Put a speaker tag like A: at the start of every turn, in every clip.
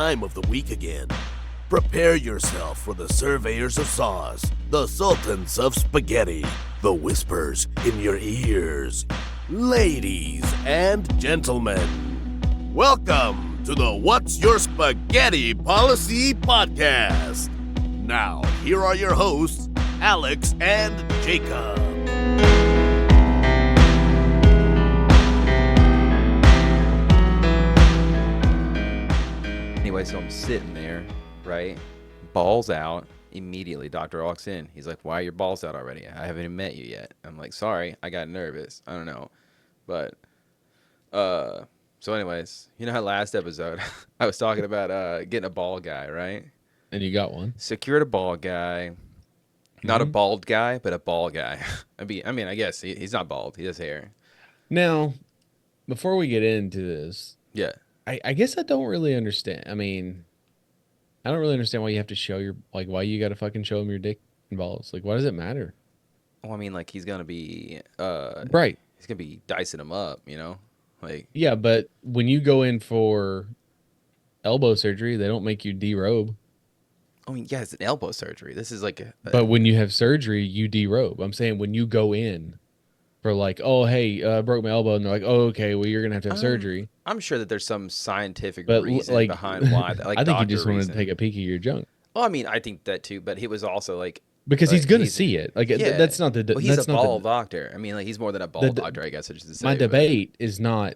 A: time of the week again. Prepare yourself for the surveyors of sauce, the sultans of spaghetti, the whispers in your ears. Ladies and gentlemen, welcome to the What's Your Spaghetti Policy podcast. Now, here are your hosts, Alex and Jakub.
B: Anyway, so I'm sitting there, right? Balls out. Immediately, doctor walks in. He's like, "Why are your balls out already? I haven't even met you yet." I'm like, "Sorry, I got nervous. I don't know." But, so anyways, you know how last episode I was talking about getting a bald guy, right?
C: And you got one.
B: Secured a bald guy. Not a bald guy, but a bald guy. I mean, I guess he's not bald. He has hair.
C: Now, before we get into this,
B: Yeah.
C: I guess I don't really understand. I mean, I don't really understand why you have to show your, like, why you got to fucking show him your dick and balls. Like, why does it matter?
B: Well, I mean, like, he's going to be,
C: Right.
B: he's going to be dicing him up, you know? Like,
C: Yeah, but when you go in for elbow surgery, they don't make you derobe.
B: I mean, yeah, it's an elbow surgery. This is like
C: But when you have surgery, you derobe. I'm saying when you go in for like, oh, hey, I broke my elbow, and they're like, oh, okay, well, you're going to have surgery.
B: I'm sure that there's some scientific
C: But
B: reason
C: like,
B: behind why. Like,
C: I think he
B: doctor
C: just wanted
B: reason.
C: to take a peek at your junk.
B: Well, I mean, I think that too, but he was also like
C: Because he's going to see it. Like,
B: yeah.
C: that's not the...
B: Well, he's
C: that's
B: a
C: not
B: bald doctor. I mean, like, he's more than a bald doctor, I guess I should say.
C: My debate is not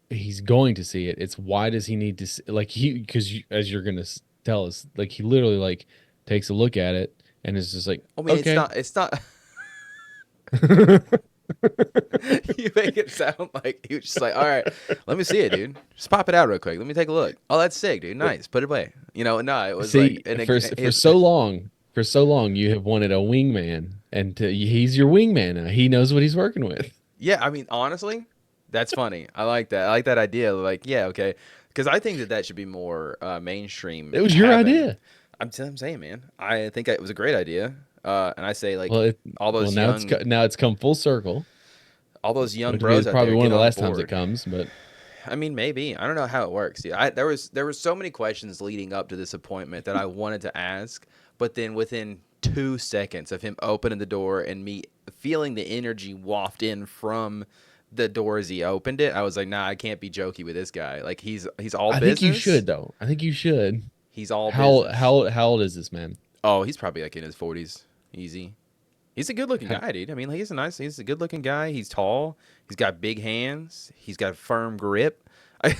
C: he's going to see it. It's why does he need to see, like, because as you're going to tell us, like, he literally, like, takes a look at it and is just like,
B: I mean,
C: okay.
B: it's not. You make it sound like he was just like, all right, let me see it, dude. Just pop it out real quick. Let me take a look. Oh, that's sick, dude. Nice. Put it away. You know, no, it was
C: See,
B: like
C: for so long, you have wanted a wingman, and he's your wingman now. He knows what he's working with.
B: Yeah, I mean, honestly, that's funny. I like that. I like that idea. Like, yeah, okay, because I think that should be more mainstream.
C: It was your idea.
B: I'm saying, man. I think it was a great idea. And I say, like,
C: Well,
B: all those
C: now
B: young,
C: now it's come full circle.
B: all those young
C: Which
B: bros
C: is
B: out
C: probably
B: there
C: one of
B: get
C: the
B: on
C: last times
B: board.
C: it comes, but
B: I mean, maybe. I don't know how it works. Yeah, there were so many questions leading up to this appointment that I wanted to ask, but then within 2 seconds of him opening the door and me feeling the energy waft in from the door as he opened it, I was like, nah, I can't be jokey with this guy. Like, he's all business.
C: I think you should, though. I think you should.
B: He's all business.
C: How old is this man?
B: Oh, he's probably like in his 40s. Easy. He's a good-looking guy, dude. I mean, like, he's a good-looking guy. He's tall. He's got big hands. He's got firm grip. I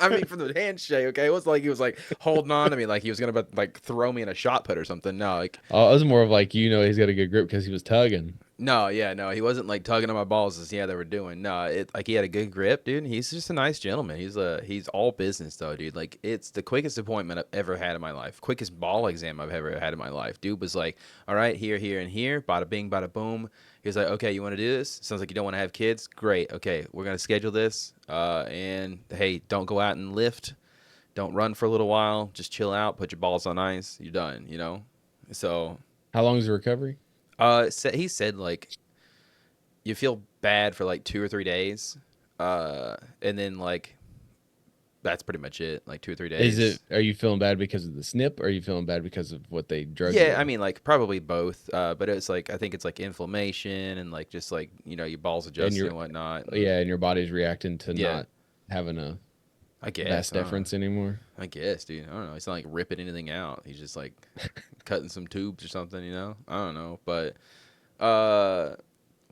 B: mean, from the handshake, okay, it was like he was like holding on to me, like he was gonna like throw me in a shot put or something. No, like,
C: It was more of like, he's got a good grip because he was tugging.
B: no, he wasn't like tugging on my balls as they were doing. No, like he had a good grip, dude. He's just a nice gentleman. He's all business though, dude. Like, it's the quickest appointment I've ever had in my life. Quickest ball exam I've ever had in my life. Dude was like, all right, here, and here, bada bing, bada boom. He was like, okay, you want to do this? Sounds like you don't want to have kids. Great. Okay, we're going to schedule this. And, hey, don't go out and lift. Don't run for a little while. Just chill out. Put your balls on ice. You're done, you know? So.
C: How long is the recovery?
B: He said, like, you feel bad for, like, 2 or 3 days. And then, like, that's pretty much it. Like 2 or 3 days.
C: Are you feeling bad because of the snip, or are you feeling bad because of what they drug you?
B: Yeah, I mean, like, probably both. But it's like, I think it's like inflammation and like just like, you know, your balls adjusting and whatnot.
C: Yeah, and your body's reacting to not having a vas deferens anymore.
B: I guess, dude. I don't know. It's not like ripping anything out. He's just like cutting some tubes or something, you know? I don't know. But where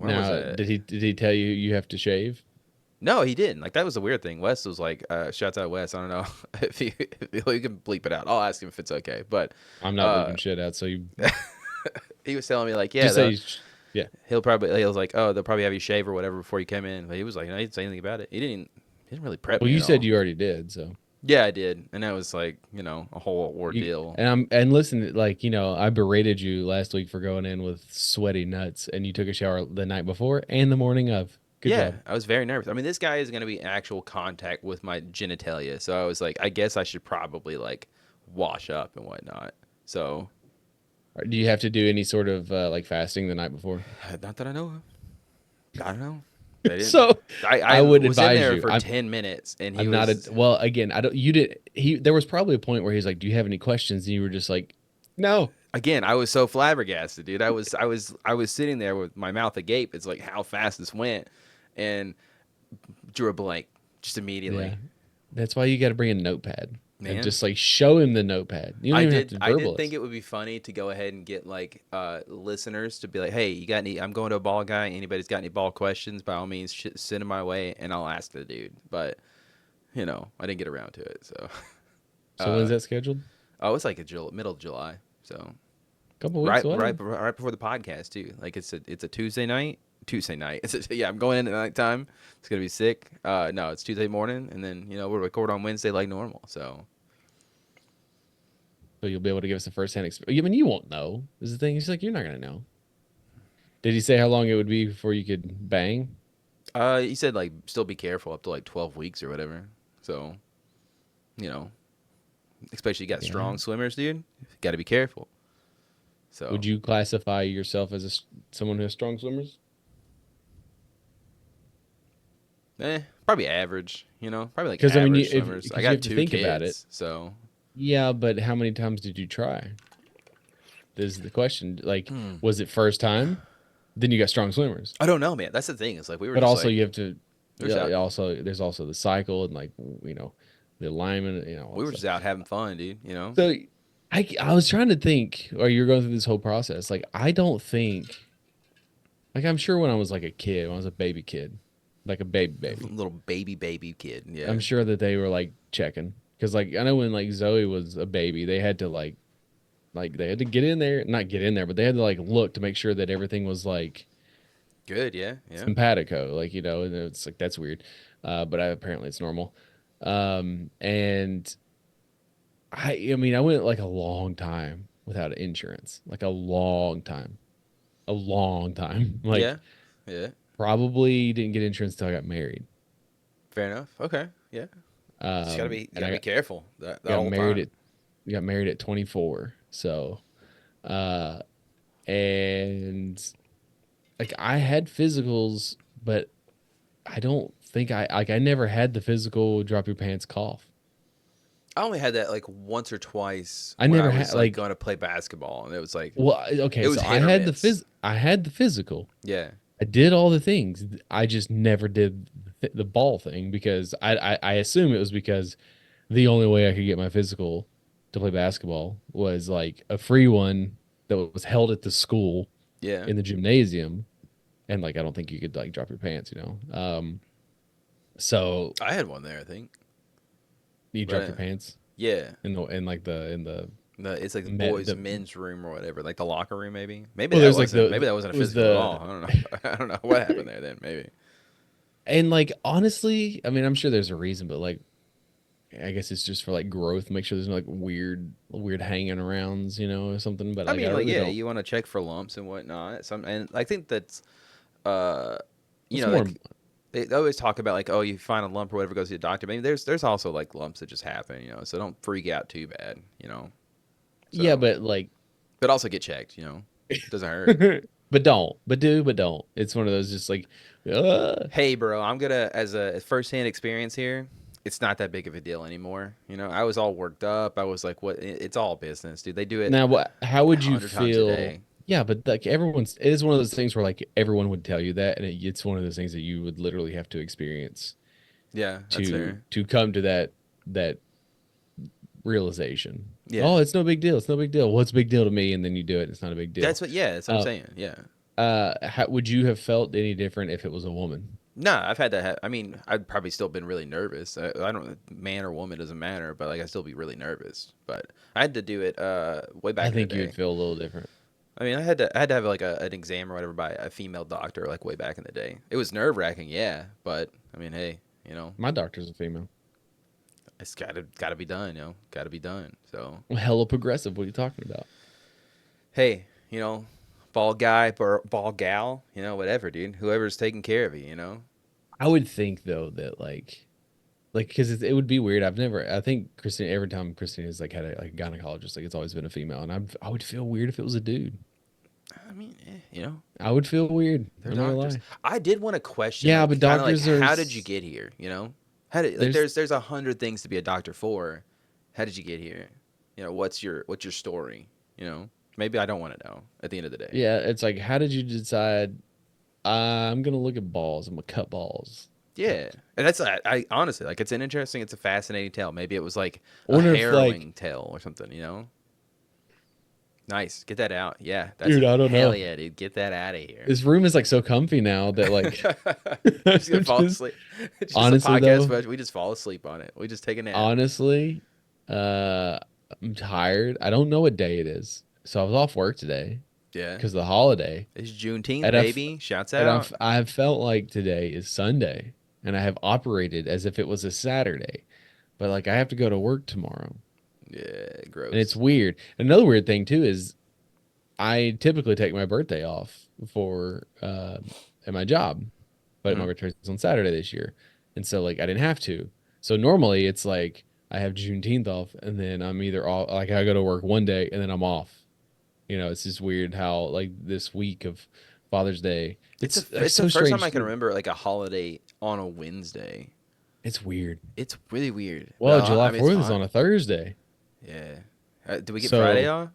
B: was it?
C: Did he tell you have to shave?
B: No, he didn't. Like, that was the weird thing. Wes was like, shouts out Wes. I don't know if you can bleep it out. I'll ask him if it's okay. But
C: I'm not bleeping shit out, so you.
B: He was telling me, like, yeah,
C: yeah.
B: He was like, oh, they'll probably have you shave or whatever before you come in. But he was like, no, he didn't say anything about it. He didn't really prep me.
C: Well, you said
B: all.
C: you already did, so.
B: Yeah, I did, and that was like, you know, a whole ordeal.
C: And listen, like, I berated you last week for going in with sweaty nuts, and you took a shower the night before and the morning of. Good job.
B: I was very nervous. I mean, this guy is going to be in actual contact with my genitalia, so I was like, I guess I should probably like wash up and whatnot. So,
C: do you have to do any sort of like fasting the night before?
B: not that I know of. I don't know. They didn't.
C: So
B: I
C: I would
B: was in
C: advise
B: there
C: you.
B: for 10 minutes, and he
C: I'm not a
B: was
C: well. Again, I don't. You did. There was probably a point where he's like, "Do you have any questions?" And you were just like, "No."
B: again. I was so flabbergasted, dude. I was sitting there with my mouth agape. It's like how fast this went, and drew a blank just
C: Yeah,
B: immediately.
C: that's why you got to bring a notepad and
B: Man,
C: just like show him the notepad. You don't even have to
B: I did
C: verbalize.
B: think it would be funny to go ahead and get like listeners to be like, "Hey, you got any? I'm going to a ball guy. Anybody's got any ball questions? By all means, send them my way, and I'll ask the dude." But I didn't get around to it. So,
C: So when's
B: uh,
C: that scheduled?
B: oh, it's like middle of July. So
C: Couple weeks
B: right,
C: away.
B: right before the podcast too. Like it's a Tuesday night. Tuesday night. Yeah, I'm going in at nighttime. It's gonna be sick. No, it's Tuesday morning, and then we'll record on Wednesday like normal. So
C: So you'll be able to give us a first hand experience. I mean, you won't know. Is the thing. He's like, you're not gonna know. Did he say how long it would be before you could bang?
B: he said like still be careful up to like 12 weeks or whatever. So you know, especially you got
C: Yeah.
B: strong swimmers, dude. Got to be careful. So
C: Would you classify yourself as someone who has strong swimmers?
B: probably average. Probably like
C: Because I mean,
B: average swimmers. I
C: because you have
B: got
C: to
B: two
C: think about it.
B: kids, so
C: Yeah, but how many times did you try? This is the question. Like,
B: hmm.
C: was it first time? Then you got strong swimmers.
B: I don't know, man. That's the thing. It's like we were
C: But
B: just
C: also
B: like
C: you have to.
B: we were just out.
C: Yeah. Also, there's also the cycle and like the alignment. All
B: We
C: that
B: were
C: stuff.
B: just out having fun, dude.
C: So I was trying to think, or you're going through this whole process. Like I don't think, like I'm sure when I was like a kid, when I was a baby kid, like a baby,
B: Little baby kid.
C: I'm
B: Yeah.
C: sure that they were like checking because like I know when like Zoe was a baby, they had to like they had to get in there, not get in there, but they had to like look to make sure that everything was like
B: Good. Yeah. Yeah.
C: simpatico, like and it's like that's weird, but apparently it's normal, and I mean, I went like a long time without insurance, like a long time.
B: Yeah.
C: Like
B: Yeah.
C: probably didn't get insurance until I got married.
B: Fair enough. Okay. Yeah. Just gotta be you
C: And
B: gotta
C: I
B: be careful that
C: got
B: whole
C: married
B: time.
C: at got married at 24. So, uh, and like I had physicals, but I don't think I never had the physical drop your pants cough.
B: I only had that like once or twice
C: I
B: when I
C: never had
B: was like
C: like
B: going to play basketball, and it was like
C: well, okay,
B: it
C: so
B: was hit or miss.
C: I had the physical.
B: Yeah.
C: I did all the things. I just never did the ball thing because I assume it was because the only way I could get my physical to play basketball was like a free one that was held at the school
B: Yeah.
C: in the gymnasium, and like I don't think you could like drop your pants. So
B: I had one there, I think.
C: you dropped your
B: But
C: pants
B: yeah.
C: in the
B: It's like the
C: met
B: boys'
C: the
B: men's room or whatever, like the locker room, maybe. Maybe
C: well,
B: that
C: there's like
B: wasn't. Maybe that wasn't a
C: it was
B: physical at all.
C: the
B: I don't know. I don't know what happened there. Then maybe.
C: and like honestly, I mean I'm sure there's a reason, but like I guess it's just for like growth, make sure there's no like weird hanging arounds, or something. But
B: I
C: like I
B: mean, like
C: really
B: yeah,
C: don't.
B: you want to check for lumps and whatnot. And I think that's, uh,
C: It's more.
B: like they always talk about like, oh, you find a lump or whatever, go see the doctor. Maybe there's also like lumps that just happen, so don't freak out too bad.
C: Yeah,
B: So,
C: but like,
B: but also get checked. It doesn't hurt.
C: but don't, but don't. It's one of those just like,
B: Hey, bro, I'm gonna as a firsthand experience here. It's not that big of a deal anymore. I was all worked up. I was like, "What? It's all business, dude. They do it
C: now what? How would you
B: 100 times a
C: feel?
B: day."
C: Yeah, but like it is one of those things where like everyone would tell you that, and it's one of those things that you would literally have to experience
B: Yeah, that's
C: to
B: fair.
C: come to that realization.
B: Yeah,
C: Oh, it's no big deal. It's no big deal. Well, it's a big deal to me, and then you do it. It's not a big deal.
B: that's what. Yeah, that's what I'm
C: Uh,
B: saying. Yeah.
C: how would you have felt any different if it was a woman?
B: Nah, I've had that. I mean, I'd probably still been really nervous. I don't, man or woman doesn't matter, but like I still be really nervous. But I had to do it way
C: I
B: back in the
C: think you would
B: day.
C: feel a little different.
B: I mean, I had to have like an exam or whatever by a female doctor like way back in the day. It was nerve wracking, yeah, but I mean, hey,
C: My doctor's a female.
B: it's gotta be done, gotta be done. So
C: Well, hella progressive. What are you talking about?
B: hey, ball guy or ball gal, whatever, dude. Whoever's taking care of you.
C: I would think though that like because it would be weird. I think Christine every time Christine has like had a gynecologist, like it's always been a female, and I would feel weird if it was a dude.
B: I mean, you know,
C: I would feel weird.
B: they're
C: I'm not gonna
B: doctors.
C: lie.
B: I did want to question,
C: Yeah,
B: like,
C: but
B: kind of like,
C: doctors are
B: how did you get here? You know, how did like
C: there's
B: there's 100 things to be a doctor for. How did you get here? You know, what's your story? You know, maybe I don't want to know at the end of the day.
C: yeah, it's like how did you decide I'm gonna look at balls, I'm gonna cut balls.
B: Yeah, and that's I honestly like it's a fascinating tale. Maybe it was like
C: I
B: a
C: wonder if like
B: harrowing tale or something. You know, nice, get that out. Yeah, that's
C: dude, I don't
B: hell
C: know.
B: yeah, dude, get that out of here.
C: This room is like so comfy now that like
B: Just gonna
C: I'm
B: fall
C: just
B: asleep. It's just a
C: honestly
B: podcast,
C: though,
B: but we just fall asleep on it. We just take a nap.
C: honestly, uh I'm tired. I don't know what day it is. So I was off work today
B: Yeah,
C: because of the holiday.
B: it's Juneteenth,
C: And
B: baby. Shouts
C: and
B: out.
C: I've felt like today is Sunday and I have operated as if it was a Saturday. But like I have to go to work tomorrow.
B: Yeah,
C: And it's
B: gross.
C: weird. Another weird thing too is I typically take my birthday off for at my job, but my
B: Mhm.
C: birthday's on Saturday this year, and so like I didn't have to. So normally it's like I have Juneteenth off, and then I'm either off, like I go to work one day and then I'm off. You know, it's just weird how like this week of Father's Day, it's
B: It's the
C: so
B: first time
C: strange
B: I can
C: too.
B: remember like a holiday on a Wednesday.
C: It's weird.
B: It's really weird, but
C: Well, July
B: I mean it's
C: 4th is on
B: fine.
C: a Thursday,
B: Yeah. Do we get Friday
C: so
B: off?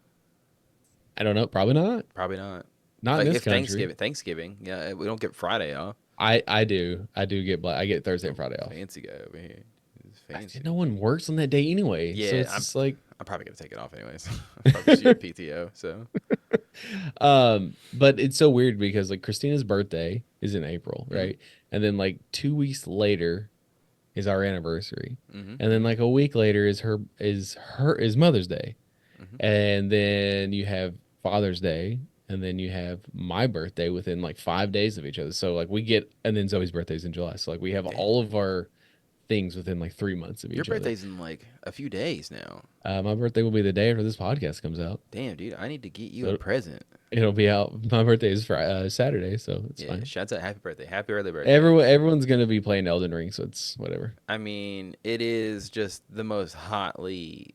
C: I don't know. Probably not.
B: Probably not.
C: Not in
B: Like
C: this
B: if
C: country.
B: Thanksgiving, yeah, we don't get Friday off.
C: I do get I get Thursday and
B: Oh,
C: Friday off.
B: fancy guy over here. He's fancy.
C: No one works on that day anyway, so
B: Yeah,
C: it's just like
B: I'm probably gonna take it off anyways. Probably shoot PTO. So
C: but it's so weird because like Christina's birthday is in April,
B: mm-hmm,
C: right? And then like 2 weeks later is our anniversary.
B: mm-hmm,
C: And then
B: mm-hmm,
C: like a week later is Mother's Day.
B: mm-hmm.
C: And then you have Father's Day, and then you have my birthday within like 5 days of each other. So like we get, and then Zoe's birthday's in July. So like we have
B: Damn,
C: all of our things within like 3 months of
B: your
C: each other.
B: birthday's in like a few days now.
C: My birthday will be the day after this podcast comes out.
B: Damn, dude, I need to get you a
C: So
B: present.
C: it'll be out. My birthday is Saturday, so it's
B: Yeah,
C: fine.
B: shouts out, happy birthday, happy early birthday.
C: Everyone's gonna be playing Elden Ring, so it's whatever.
B: I mean, it is just the most hotly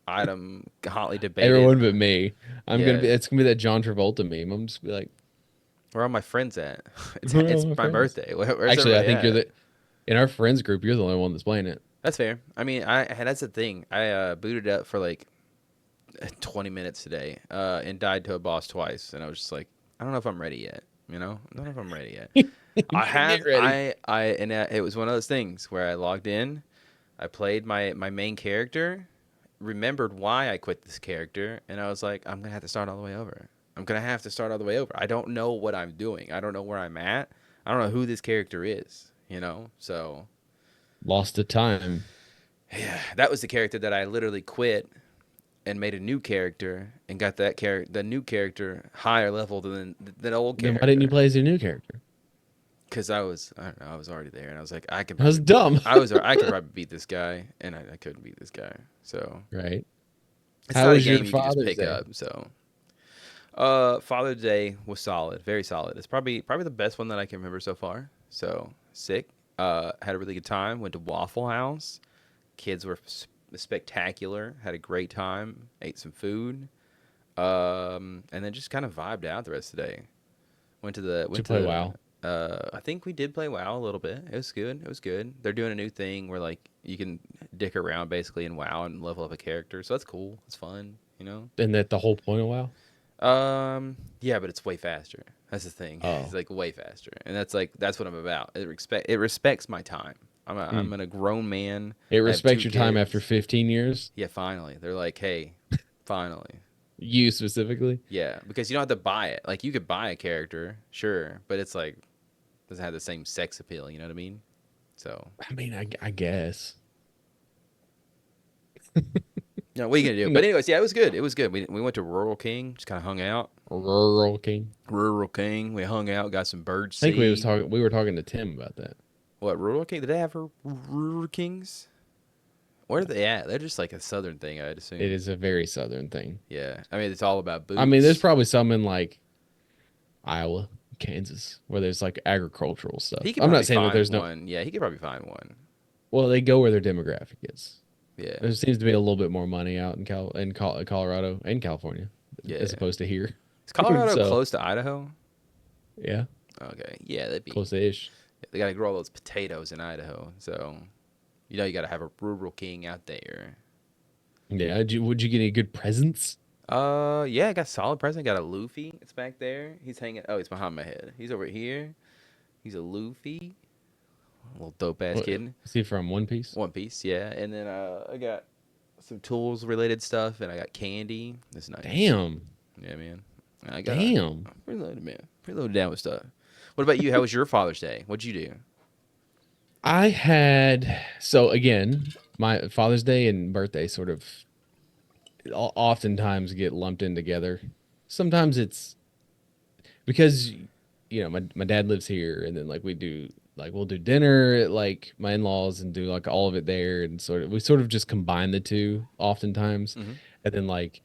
B: debated.
C: Everyone but me. I'm gonna be.
B: Yeah,
C: It's gonna be that John Travolta meme. I'm just be like,
B: where are my friends at? It's
C: where are
B: it's
C: all my
B: my
C: friends?
B: birthday. Where's
C: Actually, I
B: everybody
C: think you're
B: at?
C: the in our friends group. You're the only one that's playing it.
B: That's fair. I mean, that's the thing. I booted up for like 20 minutes today, and died to a boss twice, and I was just like, I don't know if I'm ready yet. You know, I don't know if I'm ready yet.
C: You gotta get ready.
B: And it was one of those things where I logged in, I played my main character, remembered why I quit this character, and I was like, I'm gonna have to start all the way over. I'm gonna have to start all the way over. I don't know what I'm doing. I don't know where I'm at. I don't know who this character is. You know, so
C: Lost to time.
B: yeah, that was the character that I literally quit and made a new character and got the new character higher level than the old
C: Then why didn't you
B: character.
C: play as your new character?
B: Because I don't know, I was already there, and I was like,
C: That was dumb.
B: I could probably beat this guy, and I couldn't beat this guy. So
C: Right.
B: it's
C: How
B: not a
C: was your
B: game you can just
C: Father's
B: pick
C: Day?
B: up. So, Father's Day was solid, very solid. It's probably the best one that I can remember so far. So sick. Had a really good time. Went to Waffle House. Kids were spectacular. Had a great time. Ate some food. And then just kind of vibed out the rest of the day.
C: Did you play WoW?
B: I think we did play WoW a little bit. It was good. It was good. They're doing a new thing where like you can dick around basically in WoW and level up a character. So that's cool. It's fun, you know.
C: Isn't that the whole point of WoW?
B: Yeah, but it's way faster. That's the thing.
C: Oh.
B: It's like way faster, and that's what I'm about. It respects my time. I'm a grown man.
C: It
B: I have
C: respects
B: two
C: your time after
B: kids.
C: 15 years.
B: Yeah, finally. They're like, hey, finally.
C: You specifically.
B: Yeah, because you don't have to buy it. Like you could buy a character, sure, but it's like doesn't have the same sex appeal. You know what I mean? So,
C: I mean, I guess.
B: you know, what are you gonna do?
C: No.
B: But anyways, yeah, it was good. It was good. We went to Rural King, just kind of hung out.
C: Rural King.
B: Rural King, we hung out, got some bird
C: I think
B: seed.
C: we were talking to Tim about that.
B: What, Rural King? Did they have Rural Kings? Where are they at? They're just like a southern thing, I'd assume.
C: It is a very southern thing.
B: Yeah. I mean, it's all about boots.
C: I mean, there's probably some in like Iowa, Kansas, where there's like agricultural stuff.
B: He could
C: I'm
B: probably
C: not saying that
B: find
C: there's no.
B: one. Yeah, he could probably find one.
C: Well, they go where their demographic is.
B: Yeah.
C: There seems to be a little bit more money out in Colorado and California
B: Yeah.
C: as opposed to here.
B: Is Colorado
C: So
B: close to Idaho?
C: yeah,
B: Okay, yeah, that'd be.
C: close-ish.
B: They gotta grow all those potatoes in Idaho, so you gotta have a rural king out there.
C: Yeah. Would you get any good presents?
B: Yeah, I got solid present. Got a Luffy. It's back there. He's hanging. Oh, he's behind my head. He's over here. He's a Luffy, little dope ass kid.
C: Is he from One Piece?
B: One Piece, yeah. And then I got some tools related stuff, and I got candy. That's nice.
C: Damn.
B: Yeah, man. I got
C: Damn.
B: I'm pretty loaded, man. Pretty loaded down with stuff. What about you? How was your Father's Day? What'd you do?
C: I had so again, my Father's Day and birthday sort of oftentimes get lumped in together. Sometimes it's because my dad lives here, and then like we'll do dinner at like my in-laws and do like all of it there, and we sort of just combine the two oftentimes.
B: Mm-hmm.
C: And then like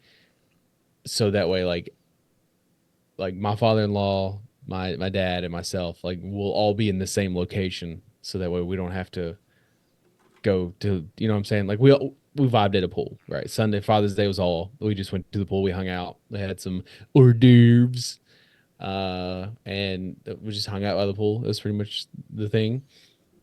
C: so that way like my father-in-law, my dad and myself, like we'll all be in the same location, so that way we don't have to go to, what I'm saying? Like we vibed at a pool, right? Sunday, Father's Day was all we just went to the pool, we hung out, we had some hors d'oeuvres, and we just hung out by the pool. It was pretty much the thing.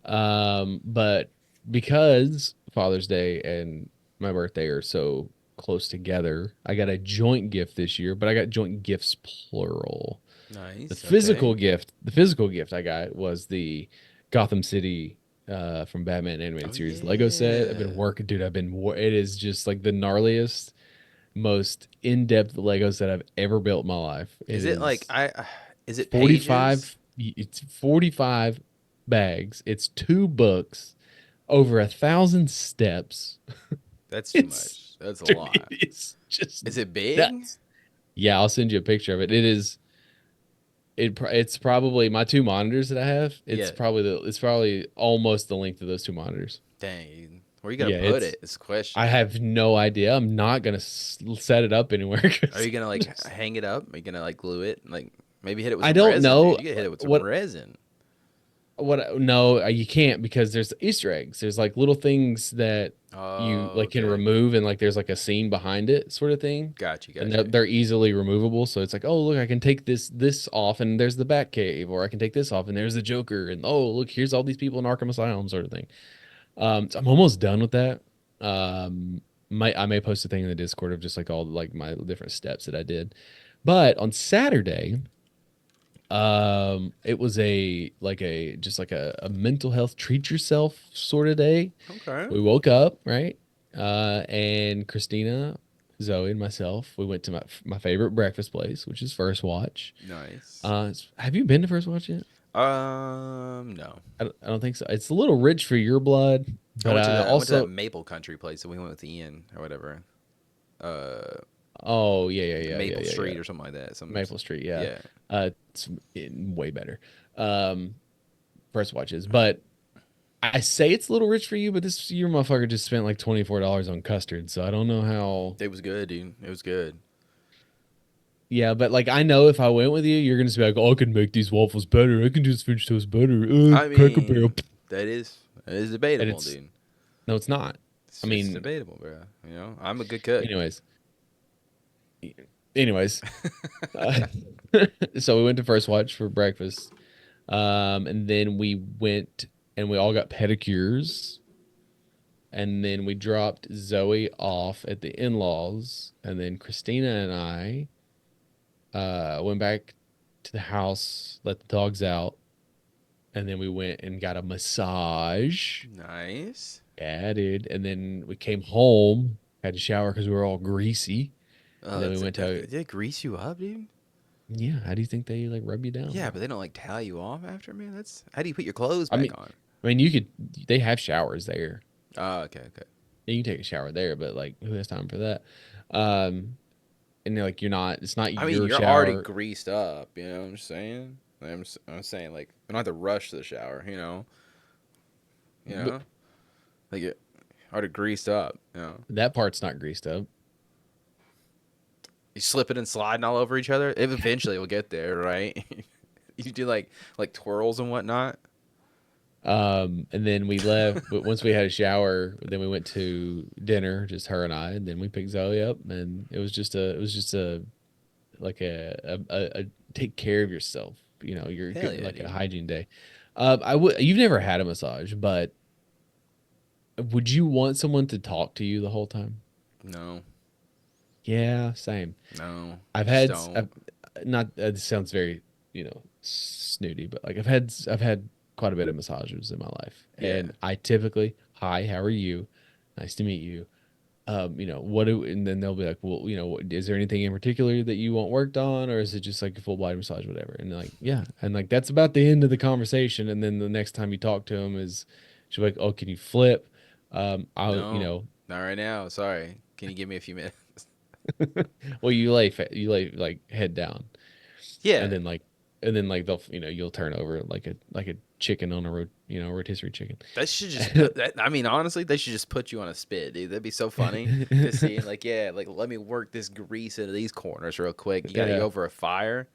C: But because Father's Day and my birthday are so close together, I got a joint gift this year, but I got joint gifts plural. The
B: Nice.
C: physical
B: Okay.
C: gift, the physical gift I got was the Gotham City from Batman
B: Oh
C: animated series Lego set. I've been
B: yeah.
C: working, dude. It is just like the gnarliest, most in-depth Lego set I've ever built in my life. It
B: Is it like
C: is
B: I? Is it pages?
C: 45, it's 45 bags. It's 2 books, over 1,000 steps.
B: That's too
C: It's
B: much. That's a
C: dude,
B: lot.
C: it's just
B: Is it big?
C: nuts. Yeah, I'll send you a picture of it. It is it's probably my two monitors that I have.
B: Yeah.
C: It's probably almost the length of those two monitors.
B: Dang. Where you gonna
C: Yeah,
B: put it? Is the
C: I
B: question.
C: have no idea. I'm not gonna set it up anywhere
B: Are
C: 'cause
B: you gonna like hang it up? Are you gonna like glue it? Like maybe hit it with
C: I
B: some
C: don't
B: resin, dude.
C: know
B: You get hit it with some
C: what
B: resin.
C: no, you can't, because there's Easter eggs. There's like little things that you
B: Oh,
C: like can
B: okay.
C: remove, and like there's like a scene behind it sort of thing.
B: Got you.
C: And
B: Got you.
C: they're easily removable. So it's like, oh, look, I can take this off, and there's the Batcave, or I can take this off, and there's the Joker, and oh, look, here's all these people in Arkham Asylum, sort of thing. So I'm almost done with that. I may post a thing in the Discord of just like all like my different steps that I did. But on Saturday, it was a just like a mental health treat yourself sort of day.
B: Okay.
C: We woke up, right? And Christina, Zoe, and myself, we went to my favorite breakfast place, which is First Watch.
B: Nice.
C: Have you been to First Watch yet?
B: No.
C: I don't think so. It's a little rich for your blood,
B: I
C: but
B: went to that. I went to that
C: also,
B: Maple Country place that we went with Ian or whatever. Uh,
C: oh
B: Maple
C: yeah.
B: Street or something like that.
C: Maple Street, yeah.
B: Yeah.
C: It's way better. Um, First Watches, but I say it's a little rich for you, but this your motherfucker just spent like $24 on custard, so I don't know how.
B: It was good, dude. It was good.
C: Yeah, but like I know if I went with you, you're gonna just be like, "Oh, I can make these waffles better. I can do this French toast better."
B: I
C: Cracker Barrel,
B: mean, that is
C: and
B: debatable,
C: it's
B: dude.
C: no, it's not. I
B: It's
C: mean,
B: debatable, bro. You know, I'm a good cook.
C: anyways, anyways, uh, so we went to First Watch for breakfast, and then we went and we all got pedicures, and then we dropped Zoe off at the in-laws, and then Christina and I went back to the house, let the dogs out, and then we went and got a massage.
B: Nice.
C: Yeah, dude. And then we came home, had to shower because we were all greasy, and then we went to.
B: Did it grease you up, dude?
C: Yeah, how do you think they like rub you down,
B: Yeah,
C: bro?
B: but they don't like towel you off after, man. That's how do you put your clothes
C: I
B: back
C: mean,
B: on?
C: you could. They have showers there.
B: Oh, okay, okay.
C: Yeah, you can take a shower there, but like, who has time for that? Um, and they're like, you're not. It's not
B: I mean,
C: your
B: you're already
C: shower.
B: greased up. You know what I'm saying? I'm saying like, you don't have to rush to the shower. You know. You
C: But
B: know. Like it already greased up. You know.
C: that part's not greased up.
B: You slipping and sliding all over each other. It eventually will get there, right? You do like twirls and whatnot.
C: And then we left. But once we had a shower, then we went to dinner, just her and I, and then we picked Zoe up, and it was just a a take care of yourself. You know, you're
B: Hell yeah,
C: like a
B: dude.
C: hygiene day. You've never had a massage, but would you want someone to talk to you the whole time?
B: No,
C: Yeah, same.
B: no,
C: I've
B: just
C: had
B: don't.
C: I've not this sounds very, snooty, but like I've had quite a bit of massages in my life.
B: Yeah,
C: And I typically, "Hi, how are you? Nice to meet you." What do and then they'll be like, "Well, is there anything in particular that you want worked on, or is it just like a full body massage, whatever?" And they're like, "Yeah." And like that's about the end of the conversation. And then the next time you talk to them is she'll be like, "Oh, can you flip?" I'll,
B: no, not right now. Sorry. Can you give me a few minutes?
C: well, you lay like head down, and
B: Yeah,
C: then like they'll you'll turn over like a chicken on a rotisserie chicken.
B: that should just put that. I mean, honestly, they should just put you on a spit, dude. That'd be so funny to see. Like, yeah, like let me work this grease into these corners real quick. You got to go
C: Yeah,
B: over a fire.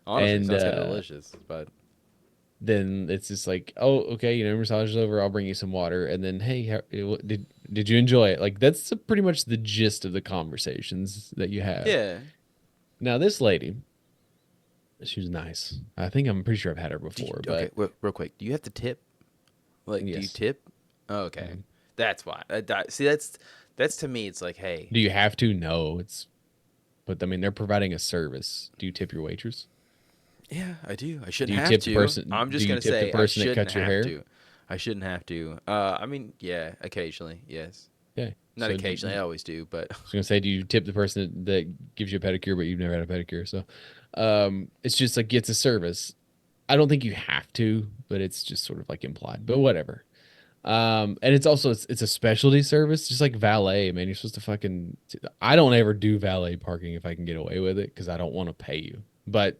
B: Honestly,
C: and
B: sounds kind of delicious. But
C: then it's just like, "Oh, okay, massage is over. I'll bring you some water." And then, "Hey, did you enjoy it?" Like that's pretty much the gist of the conversations that you have.
B: yeah,
C: Now, this lady, she was nice. I'm pretty sure I've had her before,
B: okay,
C: but
B: real quick. Do you have to tip? Like, do you
C: yes.
B: tip? Oh, okay,
C: Mhm.
B: that's why. See, that's to me. It's like, hey,
C: Do you have to? No, but I mean, they're providing a service. Do you tip your waitress?
B: yeah, I do. I
C: Do
B: shouldn't
C: you
B: have
C: tip the
B: to.
C: person?
B: I'm
C: Do
B: just
C: you
B: gonna
C: tip the
B: say I
C: person that
B: shouldn't
C: cuts your
B: have
C: hair?
B: to. I shouldn't have to. I mean, yeah, occasionally, yes.
C: Okay.
B: Not occasionally. I always do, but
C: I was gonna say, do you tip the person that gives you a pedicure, but you've never had a pedicure? So, it's just like it's a service. I don't think you have to, but it's just sort of like implied. But whatever. And it's a specialty service, just like valet. Man, you're supposed to fucking. I don't ever do valet parking if I can get away with it because I don't want to pay you. But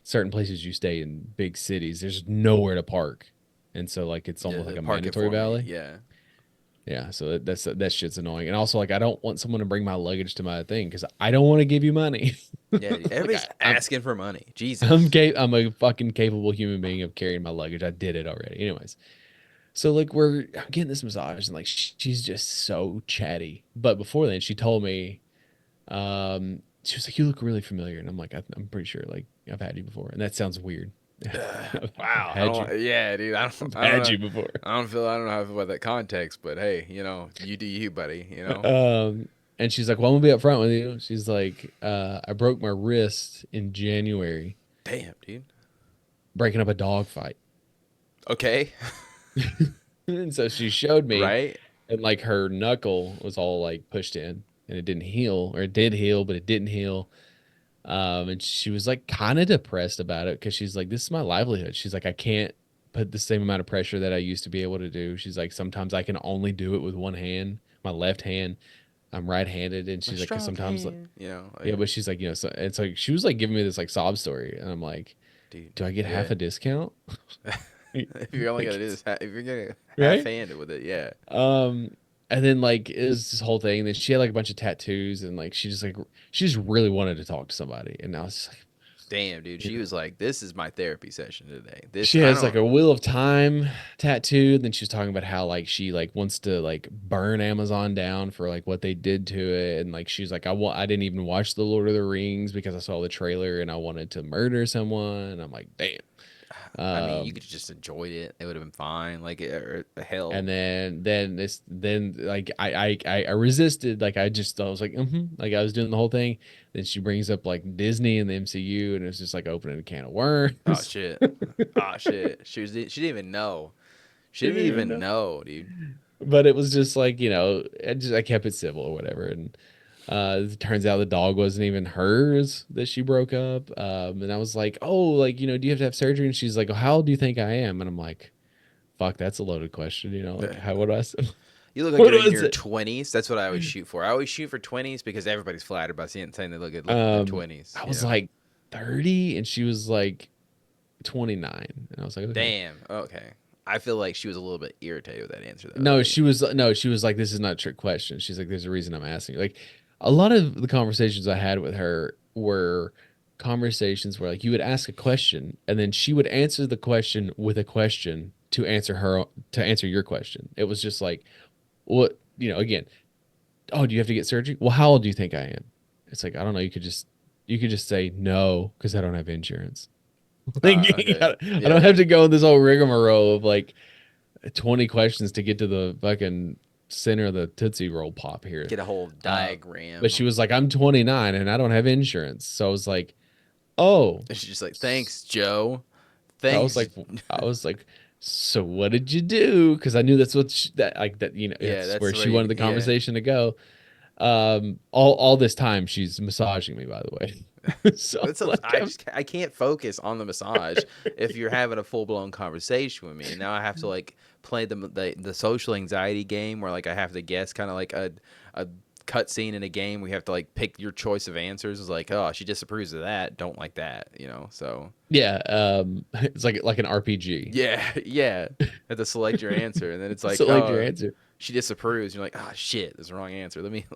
C: certain places you stay in big cities, there's nowhere to park, and so like it's almost like a
B: park it
C: mandatory
B: for me.
C: valet.
B: Yeah,
C: Yeah, so that shit's annoying. And also, like, I don't want someone to bring my luggage to my thing because I don't want to give you money.
B: yeah.
C: Like,
B: Everybody's
C: I'm
B: asking for money. Jesus.
C: I'm a fucking capable human being of carrying my luggage. I did it already. Anyways, so like I'm getting this massage and like she's just so chatty. But before then, she told me, she was like, "You look really familiar," and I'm like, "I'm pretty sure like I've had you before," and that sounds weird. I've
B: Wow. I
C: had you.
B: don't. Yeah, dude.
C: I've
B: I don't
C: had
B: know.
C: you before.
B: I don't know how I feel about that context, but hey, you do you, buddy.
C: Um, and she's like, "Well, I'm gonna be upfront with you." She's like, "I broke my wrist in January
B: Damn, dude.
C: breaking up a dog fight."
B: Okay.
C: And so she showed me,
B: Right.
C: and like her knuckle was all like pushed in, and it didn't heal, or it did heal, but it didn't heal. And she was like kind of depressed about it because she's like, "This is my livelihood." She's like, "I can't put the same amount of pressure that I used to be able to do." She's like, "Sometimes I can only do it with one hand, my left hand. I'm right-handed," and
B: My
C: she's like, "'Cause
B: strong
C: sometimes like."
B: hand.
C: Yeah,
B: Like,
C: but she's like, so it's like she was like giving me this like sob story, and I'm like,
B: dude.
C: do I get half
B: Yeah.
C: a discount?
B: If you're only gonna
C: Like,
B: do this, if you're gonna
C: right?
B: half-handed with it, yeah.
C: Um, and then like it was this whole thing. Then she had like a bunch of tattoos, and like she just really wanted to talk to somebody, and I was just like,
B: Damn, dude.
C: you
B: She
C: know.
B: was like, "This is my therapy session today." This
C: She
B: I
C: has like
B: don't.
C: a Wheel of Time tattoo. And then she was talking about how like she like wants to like burn Amazon down for like what they did to it, and like she's like, I didn't even watch the Lord of the Rings because I saw the trailer and I wanted to murder someone. And I'm like, damn.
B: I mean, you
C: Um,
B: could have just enjoyed it. It would have been fine. Like, hell,
C: and then like I resisted. Like I was like, like I was doing the whole thing. Then she brings up like Disney and the MCU, and it's just like opening a can of
B: oh
C: worms.
B: shit, oh shit. She didn't even know. She
C: Didn't
B: didn't
C: even
B: even
C: know.
B: know, dude.
C: But it was just like, I kept it civil or whatever. And it turns out the dog wasn't even hers that she broke up. And I was like, "Oh, like, do you have to have surgery?" And she's like, "Oh, how old do you think I am?" And I'm like, "Fuck, that's a loaded question. Like, how would I say?
B: You look like
C: What
B: you're
C: do
B: in
C: I
B: your
C: say?"
B: 20s. That's what I always shoot for. I always shoot for 20s because everybody's flattered by saying they look good looking in their
C: Um,
B: 20s.
C: I was like 30 and she was like 29. And I was like, "Okay."
B: Damn. Okay. I feel like she was a little bit irritated with that answer though.
C: No,
B: Like,
C: she was like, "This is not a trick question." She's like, "There's a reason I'm asking you." Like a lot of the conversations I had with her were conversations where like you would ask a question and then she would answer the question with a question to answer your question. It was just like, what, again, "Oh, do you have to get surgery?" "Well, how old do you think I am?" It's like, I don't know, you could just you could just say no because I don't have insurance. Like,
B: Okay.
C: I don't have
B: Yeah.
C: to go in this whole rigmarole of like 20 questions to get to the fucking center of the Tootsie Roll pop here.
B: Get a whole
C: But
B: diagram.
C: she was like, I'm 29 and I don't have insurance. So I was like, oh,
B: And she's just like, thanks, Joe.
C: I was
B: Thanks.
C: like, so what did you do? Because I knew that's what
B: Yeah,
C: that's
B: that's
C: where
B: where
C: she wanted the
B: yeah.
C: conversation to go. All this time she's massaging me, by the way. So
B: It's a,
C: like,
B: I can't focus on the massage if you're having a full blown conversation with me. Now I have to like play the social anxiety game where like I have to guess kind of like a cut scene in a game where you have to like pick your choice of answers. It's like, oh, she disapproves of that, don't like that, you know. So
C: yeah, it's like an RPG.
B: yeah, yeah, have to select your answer, and then it's like,
C: Select your
B: oh,
C: answer.
B: she disapproves. You're like, oh shit, that's the wrong answer. Let me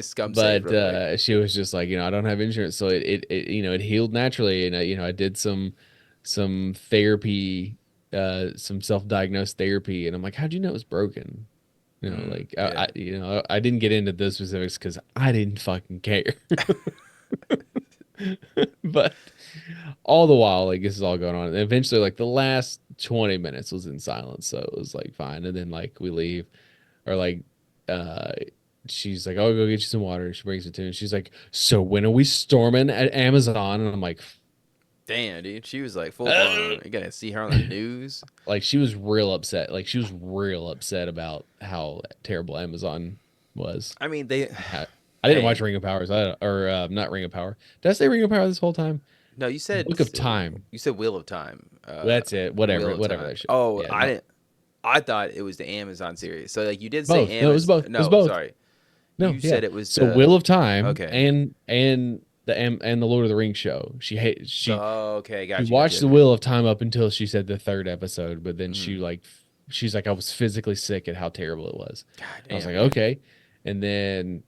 B: scum save
C: But
B: real quick.
C: she was just like, I don't have insurance, so it healed naturally, and I did some therapy, some self-diagnosed therapy, and I'm like, how'd you know it was broken? Like
B: Yeah.
C: I didn't get into those specifics because I didn't fucking care. But all the while, like this is all going on, and eventually, like the last 20 minutes was in silence, so it was like fine, and then like we leave, or like uh she's like, "Oh, go get you some water." She brings it to me. And she's like, "So when are we storming at Amazon?" And I'm like,
B: Damn, dude, she was like full blown. You gotta see her on the news.
C: like she was real upset. Like she was real upset about how terrible Amazon was.
B: I mean, they.
C: I didn't watch
B: Hey,
C: Ring of Powers, or not Ring of Power. Did I say Ring of Power this whole time?
B: no, you said
C: Book of Time.
B: you said Wheel of Time.
C: That's it.
B: Wheel
C: Whatever,
B: of
C: whatever
B: Time.
C: that shit.
B: Oh,
C: Yeah,
B: I
C: no,
B: didn't. I thought it was the Amazon series. So like you did say
C: both. No, it was
B: Amazon.
C: both. It was
B: No,
C: both.
B: sorry,
C: No,
B: you
C: yeah.
B: said it was
C: So
B: the.
C: Wheel of Time
B: Okay.
C: and the Lord of the Rings show.
B: Okay,
C: She
B: got you, got you.
C: watched the
B: Okay.
C: Wheel of Time up until she said the third episode, but then
B: Mm.
C: she's like, I was physically sick at how terrible it was.
B: God
C: I was
B: damn,
C: like,
B: dude.
C: okay. And then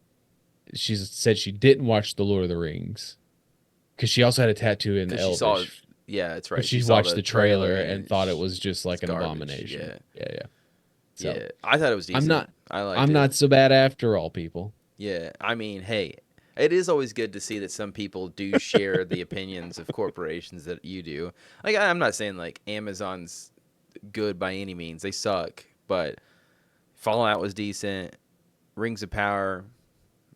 C: she said she didn't watch the Lord of the Rings because she also had a tattoo in
B: Because she saw.
C: Elvish.
B: Yeah, that's
C: But
B: right. She
C: she
B: saw
C: watched
B: the
C: the
B: trailer
C: trailer
B: and
C: and thought it was just
B: it's
C: like an
B: garbage.
C: abomination.
B: Yeah,
C: Yeah, yeah. So
B: yeah. I thought it was
C: I'm
B: decent.
C: not
B: I liked
C: I'm
B: it.
C: not so bad after all, people.
B: Yeah, I mean, hey, it is always good to see that some people do share the opinions of corporations that you do. Like, I'm not saying like Amazon's good by any means; they suck. But Fallout was decent. Rings of Power,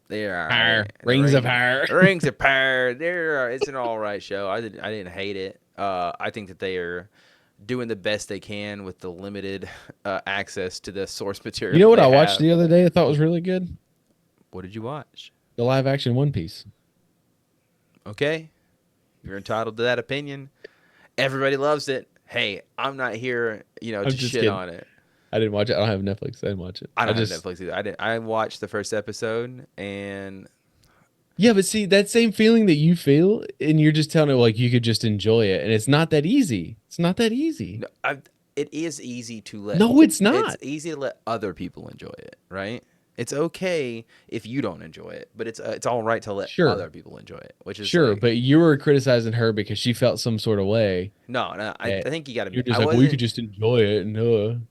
B: they're all right.
C: Power. Rings of power.
B: Rings of Power, it's an all right show. I didn't hate it. I think that they are doing the best they can with the limited access to the source
C: You
B: material
C: know
B: that
C: what
B: they
C: I watched
B: have.
C: the other day I thought was really good?
B: What did you watch?
C: The live action One Piece.
B: Okay, you're entitled to that opinion. Everybody loves it. Hey, I'm not here,
C: I'm
B: to
C: just
B: shit
C: kidding.
B: on it.
C: I didn't watch it. I don't have Netflix. I didn't watch it.
B: I
C: I
B: don't have
C: just
B: Netflix either. I watched the first episode, and
C: Yeah, but see that same feeling that you feel, and you're just telling it like you could just enjoy it, and it's not that easy. It's not that easy.
B: no, it is easy to let.
C: No, it's
B: It's
C: not.
B: easy to let other people enjoy it, right? It's okay if you don't enjoy it, but it's all right to let
C: Sure,
B: other people enjoy it, which is
C: sure,
B: like
C: but you were criticizing her because she felt some sort of way.
B: no. I
C: That
B: think you got to.
C: you're just like, well, you could just enjoy it, and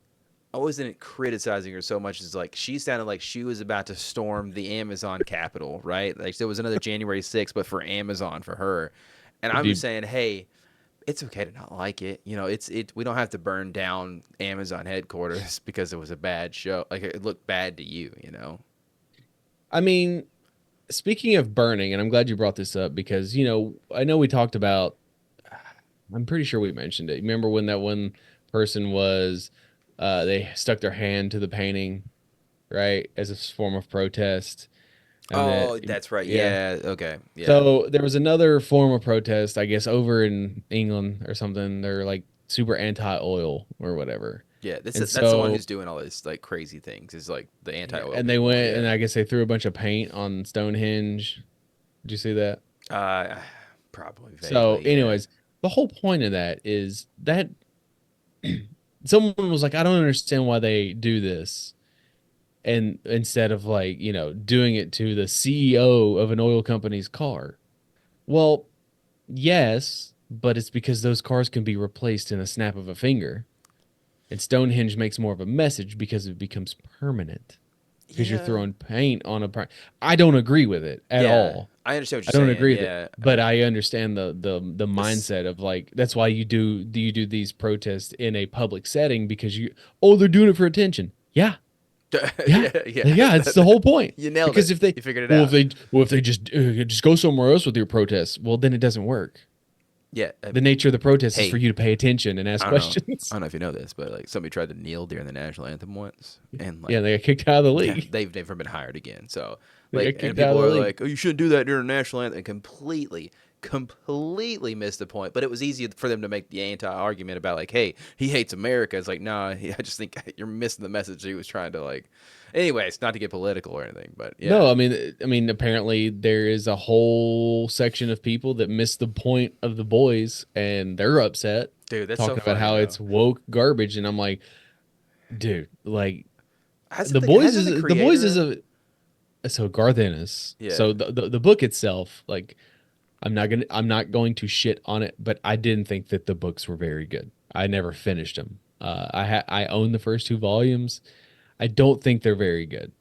B: I wasn't criticizing her so much as like she sounded like she was about to storm the Amazon Capitol, right? Like there was another January 6th, but for Amazon for her. And I'm just
C: dude.
B: saying, hey, it's okay to not like it. We don't have to burn down Amazon headquarters because it was a bad show. Like it looked bad to you.
C: I mean, speaking of burning, and I'm glad you brought this up because I know we talked about. I'm pretty sure we mentioned it. Remember when that one person was, they stuck their hand to the painting, right, as a form of protest, and that
B: Oh, that's right.
C: yeah.
B: Yeah. Okay. Yeah.
C: So there was another form of protest, I guess, over in England or something. They're like super anti-oil or whatever.
B: Yeah.
C: And
B: That's the one
C: so
B: who's doing all this like crazy things. Is like the
C: yeah,
B: anti-oil
C: and they
B: people.
C: went and
B: Yeah.
C: I guess they threw a bunch of paint on Stonehenge. Did you see that?
B: Uh, Probably
C: So,
B: vaguely. Yeah.
C: anyways, the whole point of that is that someone was like, I don't understand why they do this. And instead of like, doing it to the CEO of an oil company's car. Well, yes, but it's because those cars can be replaced in a snap of a finger. And Stonehenge makes more of a message because it becomes permanent. because you're
B: Yeah.
C: throwing paint on a. I don't agree with it at
B: Yeah.
C: all.
B: I understand
C: I
B: what you're
C: don't
B: saying.
C: agree with it,
B: Yeah.
C: but I understand the
B: This,
C: mindset of like that's why you do these protests in a public setting because they're doing it for attention. Yeah, yeah,
B: yeah, yeah.
C: yeah. It's the whole point.
B: You nailed
C: Because
B: it.
C: if they
B: You figured it out.
C: if they just go somewhere else with your protests, well then it doesn't work.
B: Yeah.
C: The nature of the protest is for
B: Hey,
C: you to pay attention and ask
B: I don't know. I
C: questions.
B: don't know if you know this, but like somebody tried to kneel during the national anthem once, and
C: Yeah,
B: like
C: they got kicked out of the
B: yeah,
C: league.
B: they've never been hired again. So
C: They
B: like,
C: got
B: and
C: kicked out
B: people
C: of the
B: are
C: league.
B: like, "Oh, you shouldn't do that during the national anthem." And completely missed the point. But it was easy for them to make the anti-argument about like, "Hey, he hates America." It's like, nah, I just think you're missing the message he was trying to like. Anyways, not to get political or anything, but yeah,
C: No, I mean, apparently there is a whole section of people that miss the point of the boys, and they're upset,
B: dude, that's so
C: talking about
B: funny
C: how
B: though.
C: it's woke garbage, and I'm like, dude, like
B: Hasn't the
C: the boys is
B: creator?
C: a so Garth Ennis.
B: Yeah,
C: So the book itself, like, I'm not going to shit on it, but I didn't think that the books were very good. I never finished them. I own the first two volumes. I don't think they're very good.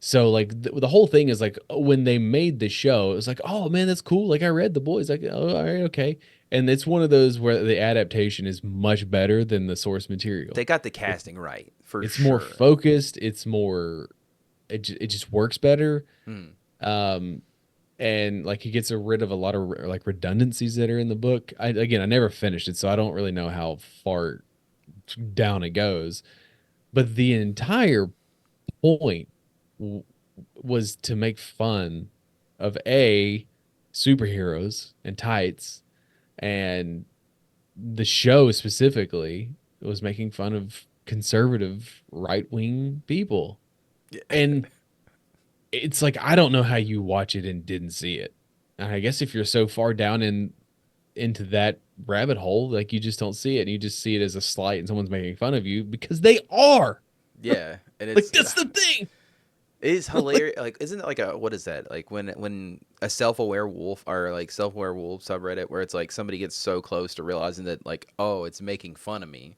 C: So like the whole thing is like when they made the show, it was like, oh man, that's cool. Like I read the boys, like oh all right, okay. And it's one of those where the adaptation is much better than the source material.
B: they got the
C: It,
B: casting right for
C: it's more
B: sure.
C: focused. It's more it just works better.
B: Hmm.
C: Um, and like he gets rid of a lot of like redundancies that are in the book. I never finished it, so I don't really know how far down it goes. But the entire point w- was to make fun of superheroes and tights, and the show specifically was making fun of conservative right wing people.
B: Yeah.
C: And it's like I don't know how you watch it and didn't see it. And I guess if you're so far down into that rabbit hole, like you just don't see it, and you just see it as a slight, and someone's making fun of you because they are.
B: Yeah, and
C: Like
B: it's
C: that's the thing.
B: it is
C: Like,
B: hilarious. Like, isn't it like a what is that? Like when a self-aware wolf or like self-aware wolf subreddit where it's like somebody gets so close to realizing that like oh it's making fun of me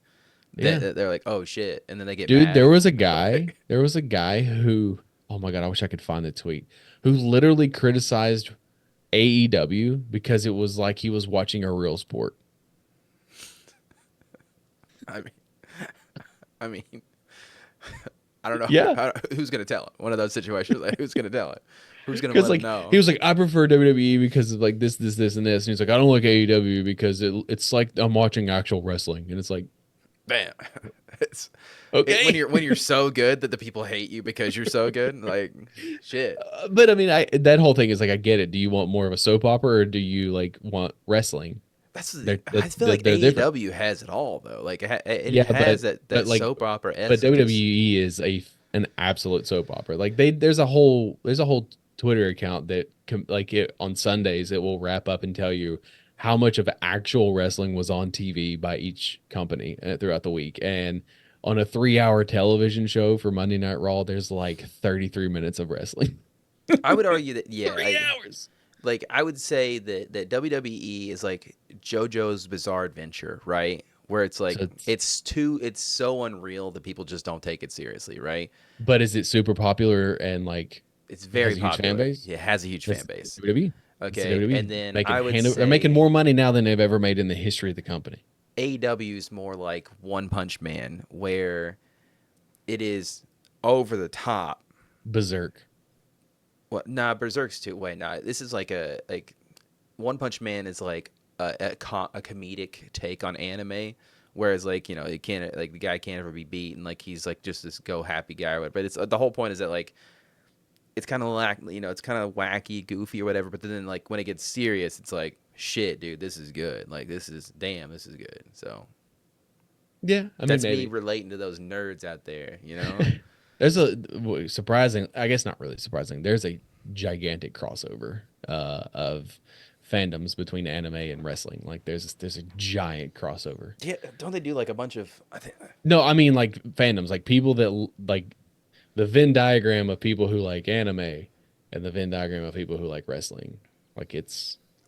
C: yeah.
B: that they're like oh shit and then they get
C: Dude,
B: mad. Like,
C: there was a guy who, oh my God, I wish I could find the tweet, who literally criticized AEW because it was like he was watching a real sport.
B: I mean, I mean, I don't know
C: Yeah.
B: who's gonna tell him. One of those situations, like who's gonna tell him? Who's gonna
C: Because
B: let him
C: like he
B: know?
C: was like, I prefer WWE because of like this, and this. And he's like, I don't like AEW because it's like I'm watching actual wrestling. And it's like,
B: Bam. It's
C: okay.
B: when you're so good that the people hate you because you're so good. Like shit.
C: But I mean, I that whole thing is like, I get it. Do you want more of a soap opera or do you like want wrestling?
B: I feel like
C: They're different.
B: AEW has it all though. Like it
C: Yeah,
B: has that
C: like
B: soap opera
C: but
B: essence.
C: WWE is an absolute soap opera. Like there's a whole Twitter account that like it on Sundays it will wrap up and tell you how much of actual wrestling was on TV by each company throughout the week. And on a 3 hour television show for Monday Night Raw, there's like 33 minutes of wrestling.
B: I would argue that yeah,
C: 3 hours.
B: like I would say that WWE is like JoJo's Bizarre Adventure, right? Where it's
C: So
B: like it's so unreal that people just don't take it seriously, right?
C: but is it super popular and like
B: It's
C: it
B: very
C: has a huge fan
B: popular.
C: base?
B: It has a huge fan
C: That's
B: base.
C: WWE. It's the
B: Okay,
C: WWE
B: and then
C: making
B: I would
C: they're making
B: say
C: more money now than they've ever made in the history of the company.
B: AEW is more like One Punch Man, where it is over the top.
C: Berserk.
B: What? Nah, Berserk's too. Wait, nah. This is like One Punch Man is like a comedic take on anime, whereas like you know it can't like the guy can't ever be beat, and like he's like just this go happy guy. Or whatever. But it's the whole point is that like it's kind of it's kind of wacky, goofy or whatever. But then like when it gets serious, it's like shit, dude, this is good. Like this is good. So
C: Yeah, I mean
B: that's me
C: maybe.
B: relating to those nerds out there, you know.
C: There's a surprising, I guess not really surprising. There's a gigantic crossover of fandoms between anime and wrestling. Like there's a giant crossover.
B: Yeah, don't they do like a bunch of? I think
C: No, I mean like fandoms, like people that like the Venn diagram of people who like anime and the Venn diagram of people who like wrestling. Like
B: there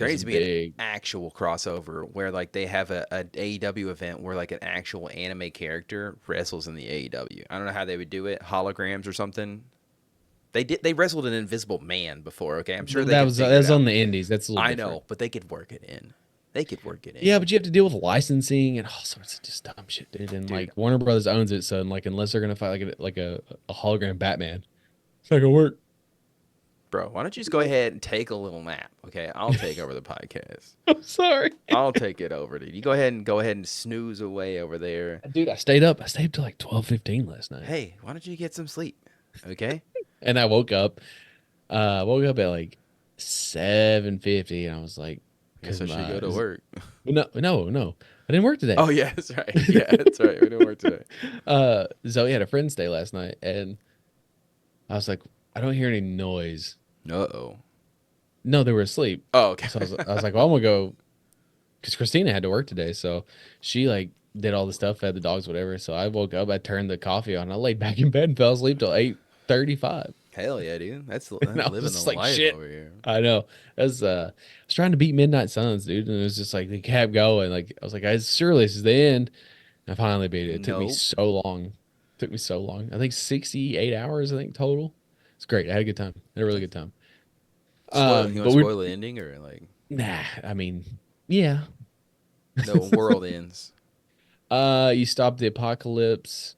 C: there's
B: needs
C: a
B: to be an
C: big
B: actual crossover where like they have a AEW event where like an actual anime character wrestles in the AEW. I don't know how they would do it, holograms or something. They wrestled an Invisible Man before. Okay, I'm sure they
C: That
B: could
C: was
B: figure it out.
C: on the indies. That's a little
B: I
C: different.
B: know, but they could work it in. They could work it
C: Yeah,
B: in,
C: but you have to deal with licensing and all sorts of just dumb shit, dude. And
B: dude.
C: like Warner Brothers owns it, so like unless they're gonna fight like a hologram Batman, it's not gonna work.
B: Bro, why don't you just go ahead and take a little nap? Okay, I'll take over the podcast.
C: I'm sorry,
B: I'll take it over, dude. You go ahead and snooze away over there.
C: dude. I stayed up. I stayed up till like 12:15 last night,
B: Hey, why don't you get some sleep? Okay.
C: and I woke up. Woke up at like 7:50, and I was like,
B: Guess
C: because
B: I should go to
C: my
B: work.
C: no, I didn't work today.
B: Oh yeah, that's right. Yeah, that's right. We didn't work today.
C: Zoe had a friend stay last night, and I was like, I don't hear any noise.
B: Uh-oh.
C: No, they were asleep.
B: Oh, okay.
C: So I was like, well, I'm gonna go because Christina had to work today, so she like did all the stuff, fed the dogs, whatever. So I woke up, I turned the coffee on, I laid back in bed and fell asleep till 8:35.
B: Hell yeah, dude. That's
C: And I was
B: living the
C: just like,
B: life
C: shit.
B: over here.
C: I know. I was trying to beat Midnight Suns, dude, and it was just like they kept going. Like I was like, surely this is the end. And I finally beat it. It took me
B: Nope.
C: so long. It took me so long. I think 68 hours, I think, total. It's great. I had a good time. I had a really good time.
B: Spoil. You want
C: But
B: to
C: we're
B: spoil the ending or like
C: nah, I mean, yeah.
B: no world ends?
C: You stopped the apocalypse.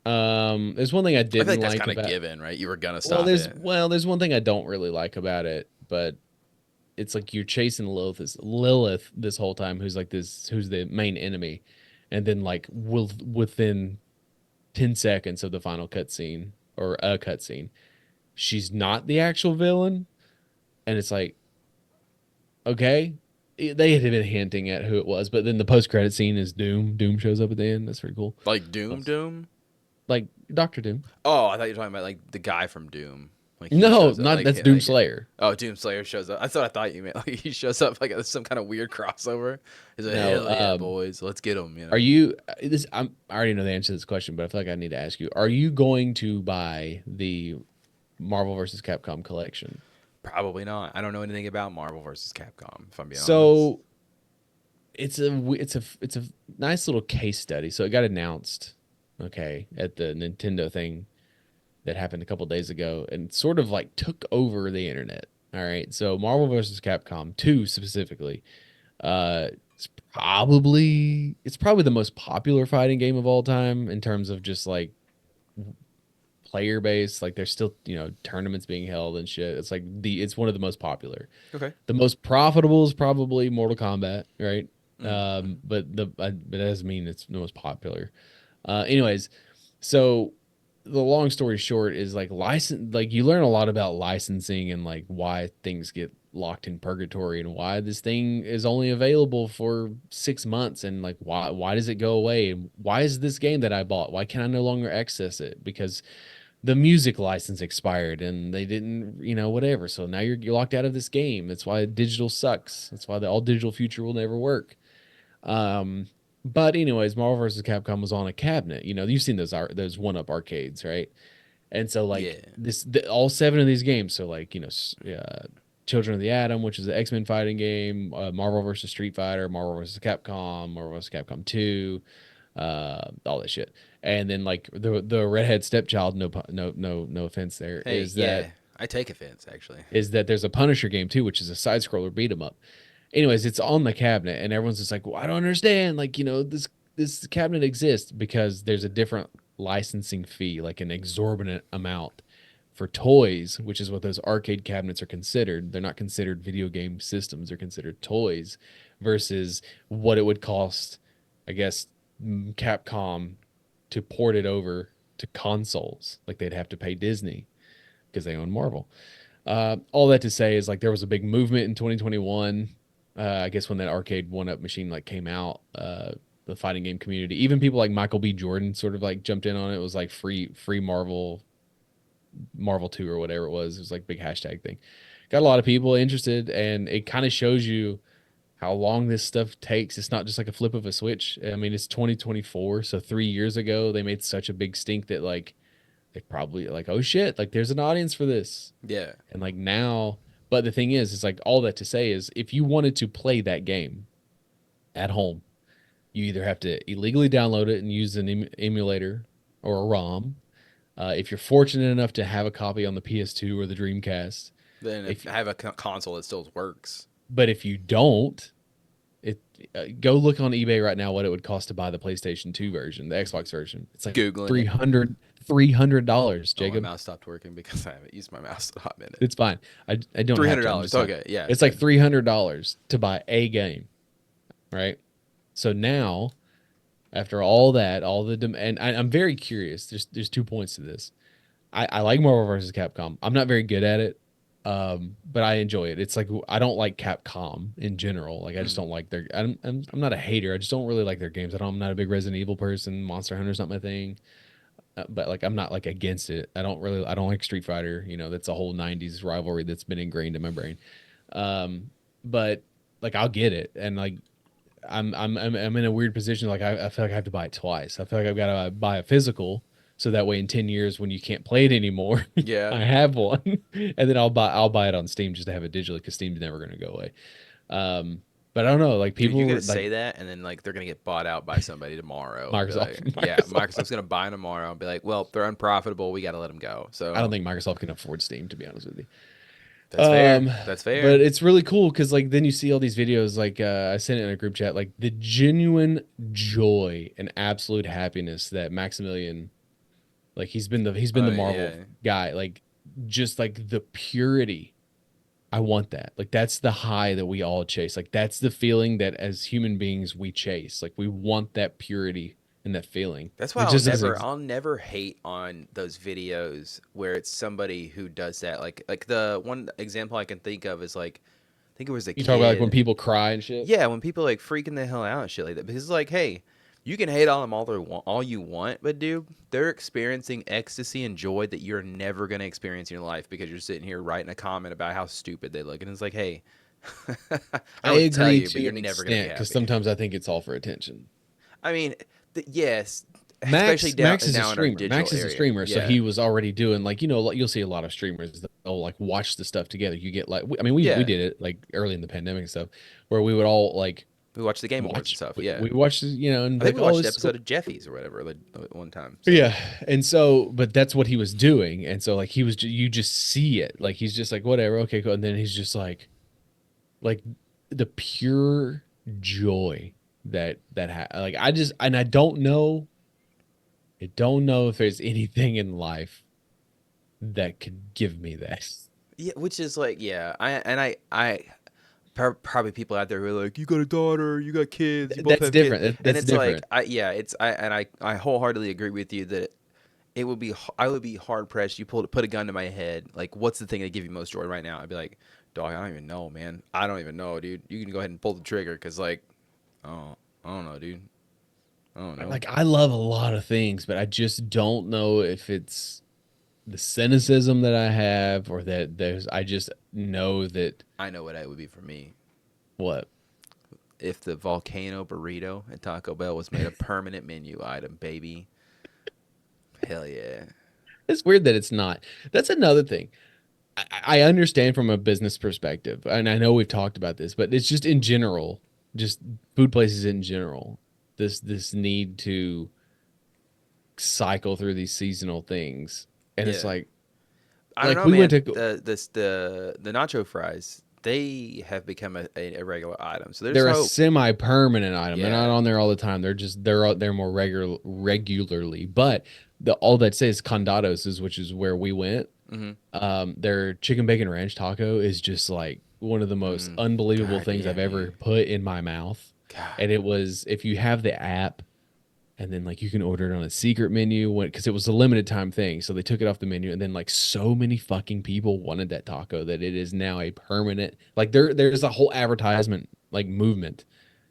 C: There's one thing I
B: I feel
C: didn't
B: like that's
C: like
B: kind of
C: about
B: given, right? You were gonna stop it.
C: there's one thing I don't really like about it, but it's like you're chasing Lilith this whole time, who's the main enemy, and then like within 10 seconds of the final cutscene or a cutscene, she's not the actual villain, and it's like, okay, they had been hinting at who it was, but then the post credit scene is Doom. Doom shows up at the end. That's pretty cool.
B: Like Doom Doom?
C: Like Doctor Doom.
B: Oh, I thought you were talking about like the guy from Doom. Like he
C: No,
B: shows up
C: not that's Doom Slayer.
B: oh, Doom Slayer shows up. That's what I thought you meant. Like he shows up like some kind of weird crossover. He's like,
C: No,
B: hell yeah, boys, let's get him. You
C: are
B: know.
C: you this? I already know the answer to this question, but I feel like I need to ask you: are you going to buy the Marvel versus Capcom collection?
B: Probably not. I don't know anything about Marvel versus Capcom. If I'm being honest.
C: So it's a nice little case study. So it got announced, okay, at the Nintendo thing that happened a couple days ago, and sort of like took over the internet. All right, so Marvel versus Capcom 2 specifically, it's probably the most popular fighting game of all time in terms of just like player base. Like there's still tournaments being held and shit. It's like it's one of the most popular.
B: Okay.
C: The most profitable is probably Mortal Kombat, right?
B: Mm.
C: But that doesn't mean it's the most popular. Anyways, so the long story short is like you learn a lot about licensing and like why things get locked in purgatory and why this thing is only available for 6 months and like why does it go away and why is this game that I bought, why can I no longer access it because the music license expired and they didn't, whatever. So now you're locked out of this game. That's why digital sucks. That's why the all digital future will never work. Um, but anyways, Marvel vs. Capcom was on a cabinet. You've seen those one-up arcades, right? And so like
B: Yeah.
C: all seven of these games. So like Children of the Atom, which is the X-Men fighting game, Marvel vs. Street Fighter, Marvel vs. Capcom, Marvel vs. Capcom 2, all that shit. And then like the redhead stepchild, no offense there,
B: Hey,
C: is
B: yeah. I take offense actually.
C: that there's a Punisher game too, which is a side scroller beat 'em up. Anyways, it's on the cabinet, and everyone's just like, well, I don't understand. Like, this cabinet exists because there's a different licensing fee, like an exorbitant amount for toys, which is what those arcade cabinets are considered. They're not considered video game systems; they're considered toys, versus what it would cost, I guess, Capcom to port it over to consoles. Like they'd have to pay Disney because they own Marvel. All that to say is like there was a big movement in 2021. I guess when that arcade one-up machine like came out, the fighting game community, even people like Michael B. Jordan sort of like jumped in on it. It was like free Marvel 2 or whatever it was. It was like big hashtag thing. Got a lot of people interested, and it kind of shows you how long this stuff takes. It's not just like a flip of a switch. I mean, it's 2024, so 3 years ago they made such a big stink that like they probably like, oh shit, like there's an audience for this.
B: Yeah.
C: And like now, but the thing is like all that to say is if you wanted to play that game at home, you either have to illegally download it and use an emulator or a ROM, If you're fortunate enough to have a copy on the PS2 or the Dreamcast,
B: Then
C: if
B: if I have a console that still works.
C: but if you don't, it go look on eBay right now what it would cost to buy the PlayStation 2 version, the Xbox version. It's like
B: Googling it.
C: 300 $300,
B: Oh, my
C: Jacob.
B: mouse stopped working because I haven't used my mouse in a hot minute.
C: It's fine. I don't
B: Three
C: have
B: hundred
C: to. I'm
B: dollars.
C: just saying.
B: Okay, yeah,
C: It's like
B: good.
C: $300 to buy a game, right? So now, after all that, and I'm very curious. There's 2 points to this. I like Marvel versus Capcom. I'm not very good at it, but I enjoy it. It's like I don't like Capcom in general. Like I just don't like their. I'm not a hater. I just don't really like their games. I'm not a big Resident Evil person. Monster Hunter's not my thing. But like I'm not like against it. I don't like Street Fighter. You know, that's a whole '90s rivalry that's been ingrained in my brain. But like I'll get it, and like I'm in a weird position. Like I feel like I have to buy it twice. I feel like I've got to buy a physical, so that way in 10 years when you can't play it anymore,
B: Yeah.
C: I have one, and then I'll buy it on Steam just to have it digitally because Steam's never going to go away. But I don't know. Like
B: Dude,
C: people
B: you're
C: were
B: gonna
C: like
B: say that, and then like they're gonna get bought out by somebody tomorrow. Be
C: Microsoft.
B: like, yeah, Microsoft's gonna buy them tomorrow and be like, well, they're unprofitable. We gotta let them go.
C: I don't
B: So
C: think Microsoft can afford Steam, to be honest with you.
B: that's fair.
C: Um,
B: That's
C: but
B: fair.
C: it's really cool because like then you see all these videos. Like I sent it in a group chat. Like the genuine joy and absolute happiness that Maximilian, like he's been
B: Oh
C: the Marvel
B: yeah.
C: guy. Like just like the purity. I want that. Like that's the high that we all chase. Like that's the feeling that as human beings we chase. Like we want that purity and that feeling.
B: That's
C: And
B: why
C: it
B: I'll
C: just
B: never
C: doesn't.
B: I'll never hate on those videos where it's somebody who does that. Like the one example I can think of is like I think it was a
C: You talk about like when
B: kid.
C: people cry and shit.
B: Yeah, when people like freaking the hell out and shit like that. Because it's like, hey, you can hate on them all you want, but dude, they're experiencing ecstasy and joy that you're never gonna experience in your life because you're sitting here writing a comment about how stupid they look, and it's like, hey, I don't
C: I
B: know what to tell
C: agree
B: you, but
C: to
B: you're
C: an
B: never gonna be
C: extent because
B: happy.
C: sometimes I think it's all for attention.
B: I mean, yes, especially down
C: Max is a
B: now in our
C: streamer.
B: digital
C: Max is a
B: area.
C: streamer, so
B: Yeah,
C: he was already doing like you'll see a lot of streamers that they'll like watch the stuff together. You get like I mean we
B: yeah.
C: did it like early in the pandemic and stuff where we would all like
B: We watched the Game Awards and
C: watch
B: stuff. Yeah,
C: we watched and
B: I think
C: like
B: we
C: oh
B: watched
C: this
B: the
C: is cool.
B: episode of Jeffy's or whatever like, one time. So
C: Yeah, and so but that's what he was doing, and so like he was you just see it like he's just like whatever okay cool, and then he's just like the pure joy like I just and I don't know if there's anything in life that could give me that.
B: yeah, which is like yeah, probably people out there who are like, you got a daughter, you got kids, you both
C: That's
B: have kids,
C: different.
B: and
C: That's
B: it's like,
C: different.
B: I wholeheartedly agree with you that it would be, I would be hard pressed. You put a gun to my head, like, what's the thing that give you most joy right now? I'd be like, dog, I don't even know, man. I don't even know, dude. You can go ahead and pull the trigger, cause like, oh, I don't know, dude. I don't know.
C: Like I love a lot of things, but I just don't know if it's the cynicism that I have or that there's I just know that
B: I know what it would be for me
C: what
B: if the volcano burrito at Taco Bell was made a permanent menu item, baby. Hell yeah.
C: it's weird that it's not. That's another thing. I understand from a business perspective, and I know we've talked about this, but it's just in general, just food places in general. This need to cycle through these seasonal things, and it's
B: Yeah. I don't
C: like
B: know,
C: we went
B: man.
C: to
B: The nacho fries, they have become a regular item. So there's
C: they're a
B: hope.
C: semi-permanent item. They're not
B: Yeah.
C: on there all the time. They're more regularly. But the all that says Condados is which is where we went.
B: Mm-hmm.
C: Their chicken bacon ranch taco is just like one of the most unbelievable
B: God
C: things I've
B: damn,
C: ever
B: dude.
C: put in my mouth.
B: God.
C: And it was if you have the app and then like you can order it on a secret menu when because it was a limited time thing. So they took it off the menu and then like so many fucking people wanted that taco that it is now a permanent like there's a whole advertisement like movement.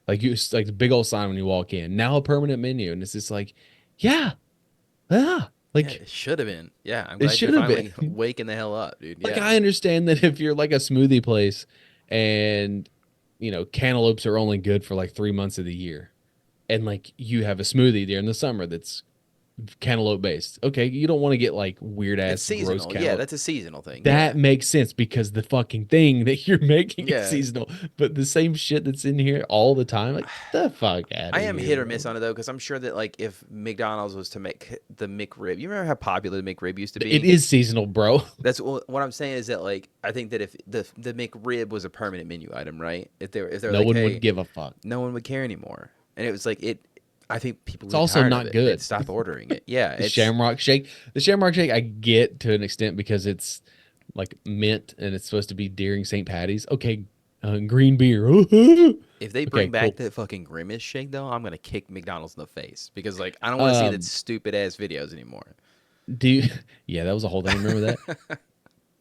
C: Like you like the big old sign when you walk in. Now a permanent menu. And it's just like, yeah, ah,
B: Yeah,
C: like
B: it should have been. Yeah, I'm
C: it
B: glad you're
C: should have been.
B: finally waking the hell up, dude.
C: Like
B: Yeah.
C: I understand that if you're like a smoothie place and cantaloupes are only good for like 3 months of the year and like you have a smoothie during the summer that's cantaloupe based. Okay, you don't want to get like weird
B: It's
C: ass gross
B: seasonal. Yeah,
C: cantaloupe.
B: that's a seasonal thing.
C: That
B: Yeah.
C: makes sense because the fucking thing that you're making is
B: Yeah.
C: seasonal. But the same shit that's in here all the time, like get the fuck out
B: I
C: of
B: am
C: here,
B: hit or
C: bro.
B: miss on it though, because I'm sure that like if McDonald's was to make the McRib, you remember how popular the McRib used to
C: It
B: be?
C: is seasonal, bro.
B: That's what I'm saying is that like I think that if the McRib was a permanent menu item, right? If they're
C: No
B: like,
C: one would
B: hey,
C: give a fuck.
B: no one would care anymore, and it was like it. I think people
C: It's
B: would get
C: also
B: tired of
C: not
B: it. They'd
C: good.
B: stop ordering it. Yeah,
C: The
B: it's
C: Shamrock Shake. The Shamrock Shake I get to an extent because it's like mint and it's supposed to be during St. Patty's. Okay, green beer.
B: if they
C: Okay,
B: bring back
C: cool.
B: that fucking Grimace shake though, I'm gonna kick McDonald's in the face because like I don't want to see that
C: Um,
B: stupid ass videos anymore.
C: do you, yeah, that was a whole thing. Remember that?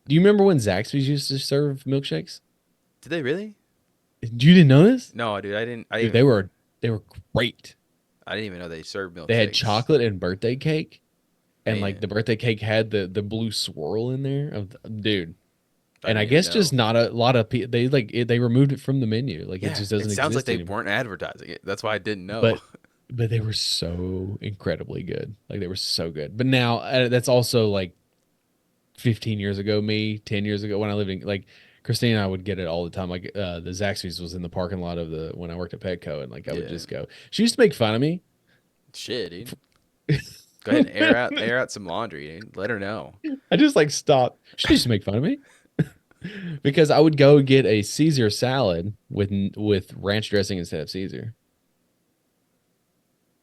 C: Do you remember when Zaxby's used to serve milkshakes?
B: Did they really?
C: You didn't know this?
B: No, dude, I didn't.
C: Dude, they were great.
B: I didn't even know they served
C: They had
B: milkshakes.
C: chocolate and birthday cake, and like the
B: Man,
C: birthday cake had the blue swirl in there. Dude,
B: I
C: and I
B: didn't even
C: guess just
B: know.
C: not a lot of people. They removed it from the menu. Like it
B: Yeah,
C: just
B: it
C: doesn't
B: sounds like
C: exist
B: they
C: anymore.
B: weren't advertising it. That's why I didn't know.
C: But but they were so incredibly good. Like they were so good. But now that's also like 15 years ago, me 10 years ago when I lived in like Christine and I would get it all the time. Like the Zaxby's was in the parking lot of the when I worked at Petco, and like I would
B: Yeah,
C: just go. She used to make fun of me.
B: shit, dude. Go ahead and air out some laundry, dude. Let her know.
C: I just like stopped. She used to make fun of me because I would go get a Caesar salad with ranch dressing instead of Caesar.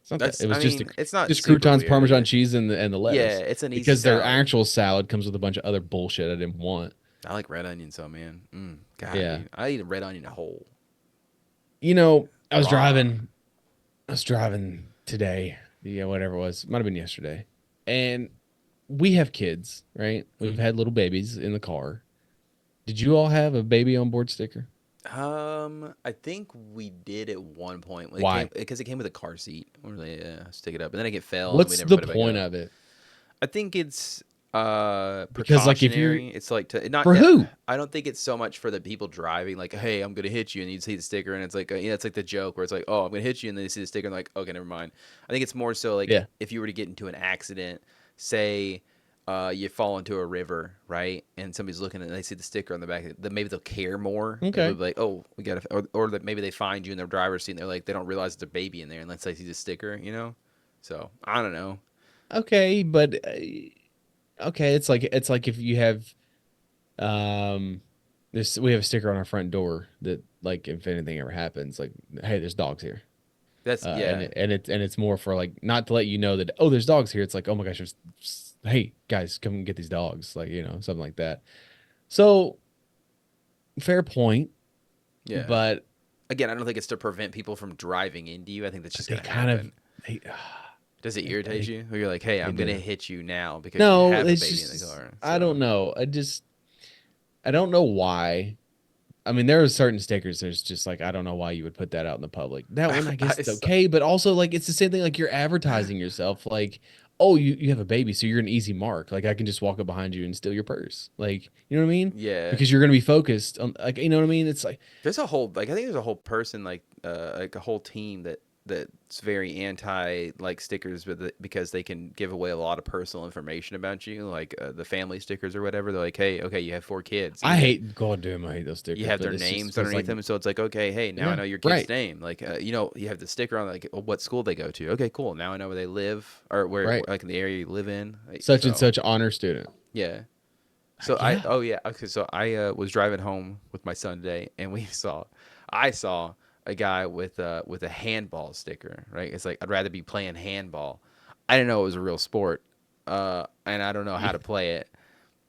C: It's not that.
B: That's.
C: It was
B: I
C: just
B: mean, it's not
C: just
B: super
C: croutons, Parmesan
B: weird.
C: cheese, and the
B: Yeah,
C: lettuce
B: it's an easy
C: because their
B: salad.
C: actual salad comes with a bunch of other bullshit I didn't want.
B: I like red onion, so man. God,
C: Yeah,
B: dude, I eat a red onion whole,
C: I was
B: raw.
C: driving. I was driving today. Yeah, whatever it was. Might have been yesterday. And we have kids, right? We've
B: Mhm.
C: had little babies in the car. Did you all have a baby on board sticker?
B: I think we did at one point. It came
C: Why?
B: because it came with a car seat. We were like, yeah, stick it up, and then it fell, and then we
C: What's
B: never
C: the
B: put it back
C: point
B: up.
C: of it?
B: I think it's
C: Because like if you're
B: precautionary. It's like to not.
C: for who?
B: I don't think it's so much for the people driving. Like, hey, I'm gonna hit you, and you see the sticker, and it's like, yeah, it's like the joke where it's like, oh, I'm gonna hit you, and then you see the sticker, and like, okay, never mind. I think it's more so like
C: Yeah.
B: if you were to get into an accident, say. You fall into a river, right? And somebody's looking and they see the sticker on the back. Then maybe they'll care more. They'll
C: Okay.
B: be like, "Oh, we got to," or that maybe they find you in their driver's seat and they're like, they don't realize it's a baby in there unless they see the sticker. So I don't know.
C: Okay, but okay, it's like if you have this we have a sticker on our front door that like if anything ever happens, like hey, there's dogs here.
B: That's
C: And
B: yeah,
C: it's more for like not to let you know that oh there's dogs here. It's like oh my gosh, hey guys, come and get these dogs, like something like that. So fair point,
B: yeah.
C: but
B: Again, I don't think it's to prevent people from driving into you. I think that's just
C: they
B: gonna
C: kind of
B: happen.
C: they
B: Does it irritate
C: they,
B: you? Where you're like, hey,
C: they
B: I'm gonna
C: do.
B: hit you now because you
C: No,
B: have a
C: it's
B: baby in the
C: just
B: car.
C: I don't
B: So
C: know. I don't know why. I mean, there are certain stickers. There's just like I don't know why you would put that out in the public. That one, I
B: I
C: guess, it's
B: saw,
C: okay, but also like it's the same thing. Like you're advertising yourself. Like, oh, you have a baby, so you're an easy mark. Like I can just walk up behind you and steal your purse. Like you know what I mean?
B: yeah.
C: Because you're gonna be focused on like you know what I mean. It's like
B: There's a whole I think there's a whole person like a whole team that's very anti like stickers because they can give away a lot of personal information about you, like the family stickers or whatever. They're like, hey, okay, you have 4 kids, and
C: I
B: then
C: hate God damn, I hate those
B: you
C: stickers.
B: have
C: But
B: their
C: it's just
B: names
C: feels
B: underneath
C: like
B: them. So it's like, okay, hey, now I
C: yeah,
B: know your kid's
C: right,
B: name. Like, you have the sticker on like what school they go to. Okay, cool. Now I know where they live or where
C: right.
B: like in the area you live in.
C: Such and
B: So
C: such honor student.
B: yeah. So
C: Yeah.
B: oh yeah, okay. So I was driving home with my son today, and I saw a guy with a handball sticker. Right, it's like I'd rather be playing handball. I didn't know it was a real sport, and I don't know how to play it.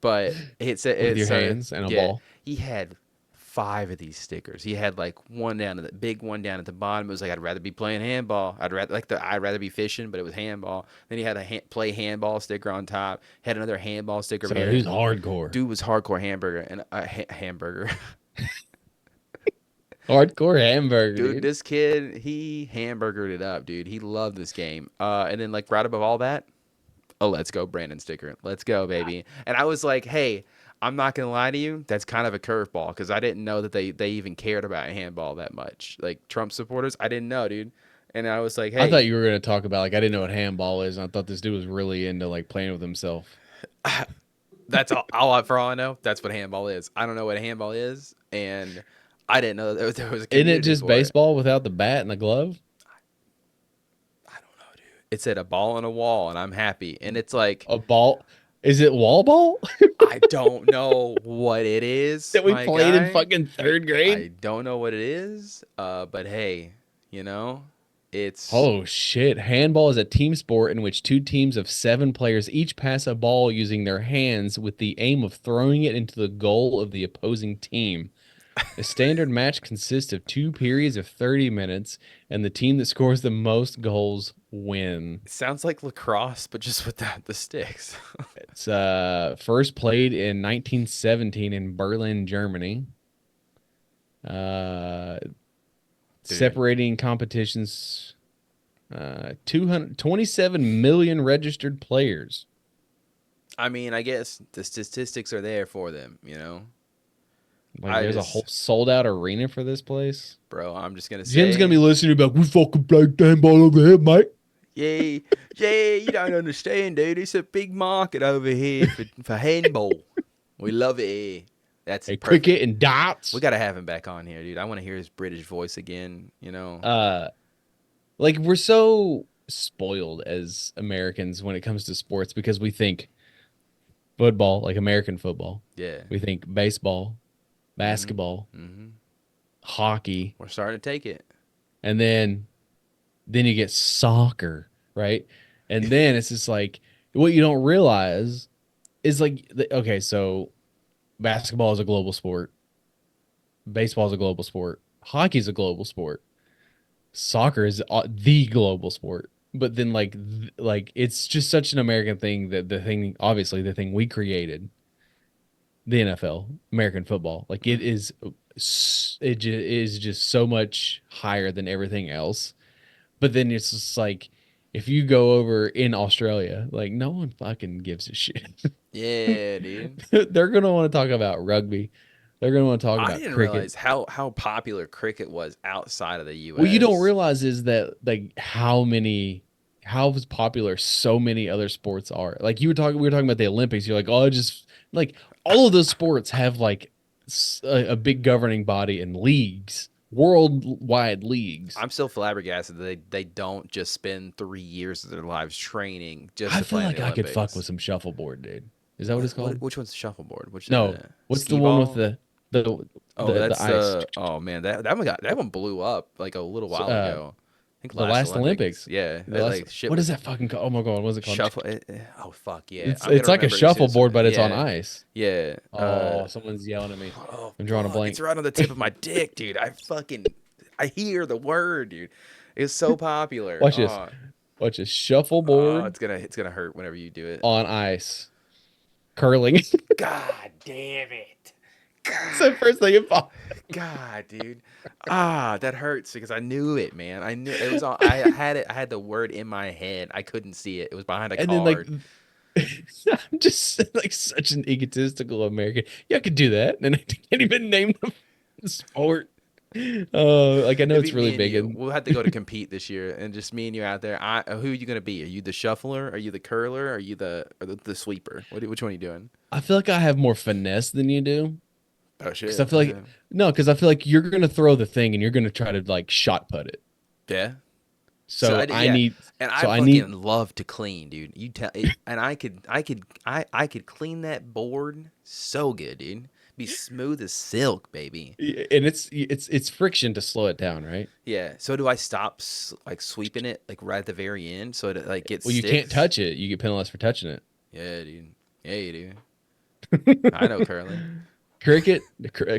B: But
C: With
B: it
C: your
B: started.
C: hands and a
B: Yeah,
C: ball.
B: he had 5 of these stickers. He had like one down at the big one down at the bottom. It was like I'd rather be playing handball. I'd rather be fishing, but it was handball. Then he had a play handball sticker on top. Had another handball sticker over
C: So
B: here.
C: who's hardcore?
B: Dude was hardcore hamburger and hamburger.
C: Hardcore hamburger,
B: Dude,
C: dude.
B: this kid he hamburgered it up, dude. He loved this game. And then like right above all that, a let's go Brandon sticker. Let's go, baby. And I was like, hey, I'm not gonna lie to you, that's kind of a curveball because I didn't know that they even cared about handball that much. Like Trump supporters, I didn't know, dude. And I was like,
C: I
B: hey,
C: thought you were going to talk about like I didn't know what handball is, and I thought this dude was really into like playing with himself.
B: that's for all I know, that's what handball is. I don't know what handball is, and I didn't know that there was a
C: Isn't it
B: community
C: just
B: for it.
C: baseball without the bat and the glove?
B: I don't know, dude. It said a ball on a wall, and I'm happy. And it's like,
C: A ball? Is it wall ball
B: I don't know what it is,
C: that we
B: my
C: played in
B: guy.
C: fucking third grade?
B: I don't know what it is. But hey, it's
C: Oh shit. Handball is a team sport in which two teams of 7 players each pass a ball using their hands with the aim of throwing it into the goal of the opposing team. The standard match consists of 2 periods of 30 minutes, and the team that scores the most goals win.
B: it sounds like lacrosse, but just without the sticks.
C: It's first played in 1917 in Berlin, Germany. Uh,
B: Dude.
C: Separating competitions, 227 million registered players.
B: I mean, I guess the statistics are there for them,
C: Like, there's a whole sold out arena for this place.
B: bro, I'm just gonna
C: Jim's
B: say,
C: gonna be listening to we fucking play handball over here, mate.
B: yay, you don't understand, dude. It's a big market over here for handball. We love it here. That's
C: Hey,
B: perfect.
C: cricket and darts.
B: We gotta have him back on here, dude. I want to hear his British voice again.
C: Like we're so spoiled as Americans when it comes to sports because we think football, like American football.
B: Yeah.
C: We think baseball, basketball, hockey,
B: We're starting to take it.
C: and then you get soccer, right? And then it's just like what you don't realize is like okay, so basketball is a global sport, baseball is a global sport, hockey is a global sport, soccer is the global sport. But then like it's just such an American thing that obviously the thing we created, the NFL, American football, like it is is just so much higher than everything else. But then it's just like if you go over in Australia, like no one fucking gives a shit.
B: Yeah, dude.
C: They're gonna want to talk about rugby. They're gonna want to talk
B: I
C: about
B: didn't
C: cricket.
B: realize how popular cricket was outside of the U.S.
C: What you don't realize is that like how popular so many other sports are. Like we were talking about the Olympics. You're like, oh, just like all of those sports have like a big governing body and leagues, worldwide leagues.
B: I'm still flabbergasted that they don't just spend 3 years of their lives training just
C: I
B: to
C: feel
B: play in
C: like
B: the
C: I could
B: Olympics.
C: fuck with some shuffleboard, dude. Is that what it's called?
B: Which one's the shuffleboard? Which
C: No. What's the
B: skee
C: one with
B: ball?
C: the ice?
B: Oh man, that one blew up like a little while
C: Uh,
B: ago. I think
C: the last Olympics.
B: Yeah,
C: The last,
B: like shit
C: what is
B: was
C: that fucking called? Oh my god, what is it called?
B: shuffle. Oh fuck yeah,
C: It's like a shuffleboard, but it's on
B: Yeah,
C: ice.
B: yeah.
C: Oh, someone's yelling at me.
B: Oh,
C: I'm drawing a
B: fuck,
C: blank.
B: it's right on the tip of my dick, dude. I hear the word, dude. It's so popular.
C: Watch this. Watch this. Shuffleboard
B: It's gonna hurt whenever you do it.
C: on ice. Curling. It's
B: God damn it.
C: the first thing it popped.
B: God, dude. That hurts because I knew it, man. I knew it was on. I had it. I had the word in my head. I couldn't see it. It was behind a
C: And
B: card.
C: then I'm just like such an egotistical American. Yeah, I could do that. And I can't even name the sport. Like I know
B: It'd
C: it's
B: be me
C: really
B: and
C: big.
B: you. We'll have to go to compete this year, and just me and you out there. Who are you gonna be? Are you the shuffler? Are you the curler? Are you the sweeper? Which one are you doing?
C: I feel like I have more finesse than you do.
B: Oh shit!
C: Because I feel like because I feel like you're gonna throw the thing and you're gonna try to like shot put it.
B: yeah.
C: So I
B: yeah.
C: need.
B: And I
C: So
B: fucking love to clean, dude. You tell it, and I could clean that board so good, dude. Be smooth as silk, baby.
C: And it's friction to slow it down, right?
B: Yeah. So do I stop like sweeping it like right at the very end so it like gets
C: Well, you can't
B: sticks?
C: touch it. You get penalized for touching it.
B: Yeah, dude. Yeah, you do. I know curling.
C: Cricket, I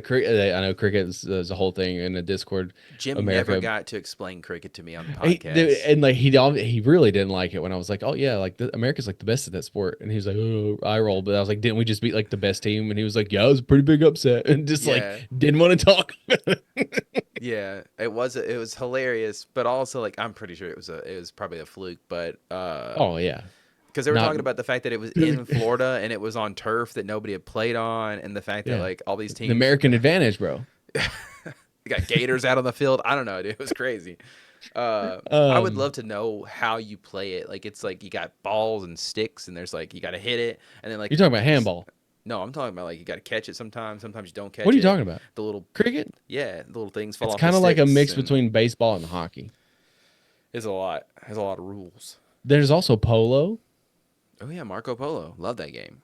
C: know cricket is a whole thing in the Discord.
B: Jim
C: America,
B: never got to explain cricket to me on the
C: He-
B: podcast.
C: and like he really didn't like it when I was like, oh yeah, like America's like the best at that sport, and he was like, oh, I roll, but I was like, didn't we just beat like the best team? And he was like, yeah, it was a pretty big upset, and just
B: Yeah.
C: like didn't want to talk about it.
B: Yeah, it was hilarious, but also like I'm pretty sure it was probably a fluke, but
C: Oh yeah,
B: because they were
C: Not-
B: talking about the fact that it was in Florida and it was on turf that nobody had played on, and the fact that
C: Yeah.
B: like all these teams
C: the American advantage, bro.
B: got gators out on the field. I don't know, dude. It was crazy. I would
C: Um,
B: love to know how you play it. Like it's like you got balls and sticks, and there's like you got to hit it, and then
C: you're
B: like
C: talking about handball.
B: no, I'm talking about like you got to catch it sometimes. Sometimes you don't
C: What
B: catch
C: are you
B: it.
C: talking about?
B: The little
C: Cricket?
B: yeah, the little things fall
C: It's
B: off the
C: kind of like a
B: sticks,
C: mix
B: and
C: between baseball and hockey.
B: it's a lot. Has a lot of rules.
C: There's also polo.
B: Oh yeah, Marco Polo. Love that game.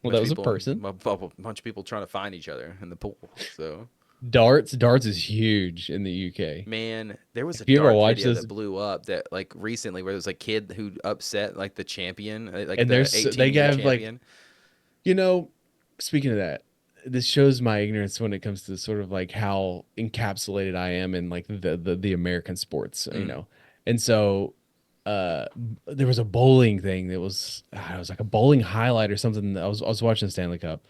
C: Well,
B: Bunch
C: that
B: of
C: was a
B: people,
C: person.
B: bunch of people trying to find each other in the pool. So
C: Darts. Darts is huge in the UK.
B: man, there was a
C: If you ever
B: darts
C: watch
B: video
C: this,
B: that blew up that like recently where there was a kid who upset like the champion, like
C: and
B: the
C: they
B: 18-year
C: have like,
B: champion.
C: you know, speaking of that, this shows my ignorance when it comes to sort of like how encapsulated I am in like the American sports, you
B: Mm.
C: know. And so there was a bowling thing that was it was like a bowling highlight or something. I was watching the Stanley Cup,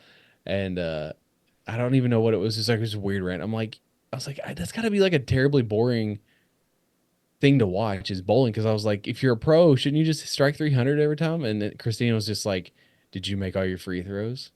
C: and I don't even know what it was. Just like it was a weird rant. I was like, that's got to be like a terribly boring thing to watch is bowling because I was like, if you're a pro, shouldn't you just strike 300 every time? And then Christina was just like, did you make all your free throws?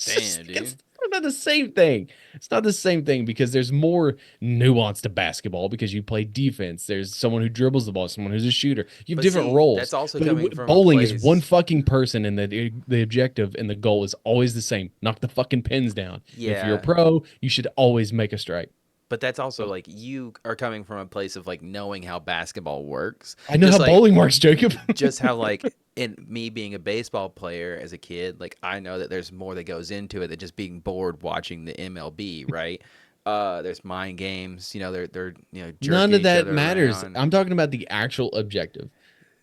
B: Damn,
C: It's
B: dude.
C: not the same thing. It's not the same thing because there's more nuance to basketball because you play defense. There's someone who dribbles the ball, someone who's a shooter. You have
B: But
C: different
B: see,
C: roles.
B: that's also
C: But
B: coming from a
C: bowling is one
B: place.
C: fucking person, and the objective and the goal is always the same. Knock the fucking pins down. And if you're a
B: Yeah,
C: pro, you should always make a strike.
B: but that's also like you are coming from a place of like knowing how basketball works.
C: I know
B: Just
C: how
B: like
C: bowling works, Jacob.
B: just how like in me being a baseball player as a kid, like I know that there's more that goes into it than just being bored watching the MLB, right? There's mind games, they're
C: None
B: jerking
C: of
B: each
C: that
B: other
C: matters.
B: around.
C: I'm talking about the actual objective.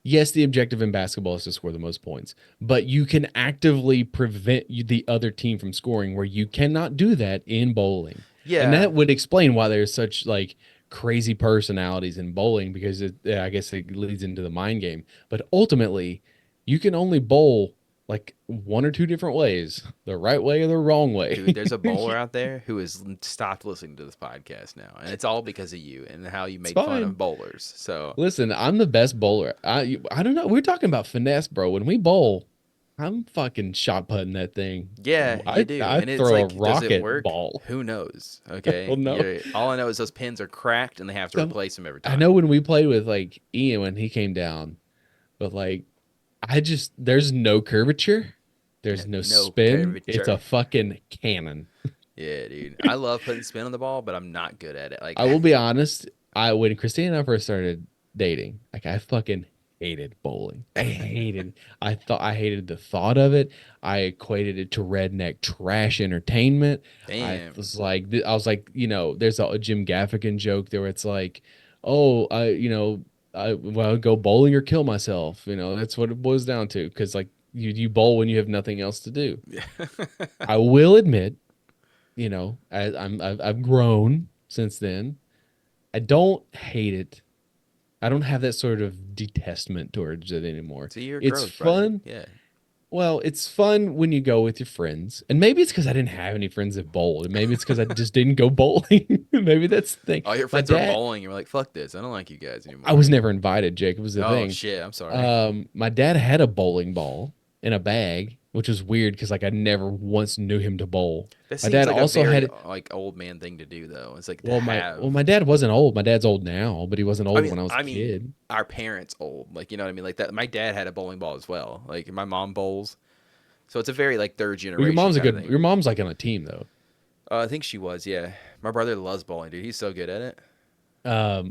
C: Yes, the objective in basketball is to score the most points, but you can actively prevent the other team from scoring where you cannot do that in bowling. And
B: Yeah,
C: that would explain why there's such like crazy personalities in bowling because I guess it leads into the mind game. But ultimately, you can only bowl like one or two different ways, the right way or the wrong way.
B: dude, there's a bowler out there who has stopped listening to this podcast now, and it's all because of you and how you
C: It's
B: made fun of
C: fine.
B: bowlers. So
C: Listen, I'm the best bowler. I don't know. We're talking about finesse, bro. When we bowl, I'm fucking shot putting that thing.
B: yeah, you do,
C: I
B: and it's
C: throw a
B: like, does it
C: rocket
B: work?
C: ball.
B: Who knows?
C: Oh
B: Okay,
C: no.
B: all I know is those pins are cracked, and they have to
C: So
B: replace them every
C: I
B: time.
C: know when we played with like Ian when he came down, but like there's no curvature, there's no
B: No
C: spin. It's a
B: curvature.
C: fucking cannon.
B: Yeah, dude. I love putting spin on the ball, but I'm not good at it. Like,
C: I will be honest. I when Christine and I first started dating, like I fucking hated bowling. I hated. I hated the thought of it. I equated it to redneck trash entertainment.
B: damn.
C: I was like, there's a Jim Gaffigan joke there where it's like, oh, well, go bowling or kill myself. That's what it boils down to. Because like you bowl when you have nothing else to do.
B: Yeah.
C: I will admit, I've grown since then. I don't hate it. I don't have that sort of detestment towards it anymore.
B: See your
C: It's
B: growth, brother.
C: fun.
B: Yeah.
C: Well, it's fun when you go with your friends. And maybe it's because I didn't have any friends that bowled. And maybe it's because I just didn't go bowling. Maybe that's the thing.
B: All your
C: My
B: friends are
C: dad,
B: bowling. You're like, fuck this. I don't like you guys
C: I
B: anymore.
C: was never invited, Jake. It was the
B: Oh,
C: thing.
B: shit. I'm sorry.
C: My dad had a bowling ball in a bag, which was weird because like I never once knew him to bowl.
B: That
C: My
B: seems
C: dad
B: like a
C: also
B: very
C: had
B: like old man thing to do, though. It's like to
C: my
B: have.
C: dad wasn't old. My dad's old now, but he wasn't
B: I
C: old
B: mean,
C: when I was a
B: I mean,
C: kid.
B: our parents old. Like, you know what I mean? Like that. My dad had a bowling ball as well. Like my mom bowls, so it's a very like third
C: Well,
B: generation kind of thing.
C: your mom's like on a team though.
B: I think she was. Yeah. My brother loves bowling, dude. He's so good at it.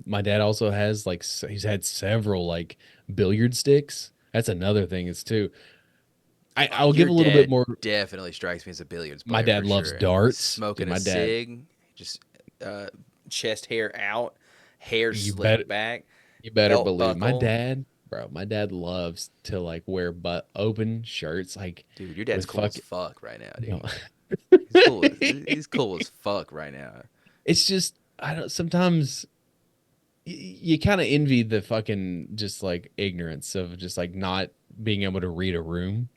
C: My dad also has like he's had several like billiard sticks. That's another thing is too. I'll give
B: Your
C: a little bit
B: dad
C: more.
B: definitely strikes me as a billiards
C: My
B: player for
C: dad loves
B: sure.
C: darts. Dude,
B: Smoking a
C: my dad,
B: cig, just uh, chest hair out, hair
C: you bet
B: slicked back,
C: you better
B: belt
C: believe my
B: buckle.
C: dad, bro. My dad loves to like wear butt open shirts, like
B: Dude, your dad's
C: with
B: cool as
C: fucking.
B: fuck right now,
C: No.
B: dude. He's cool. He's cool as fuck right now.
C: It's just I don't. Sometimes you kind of envy the fucking just like ignorance of just like not being able to read a room.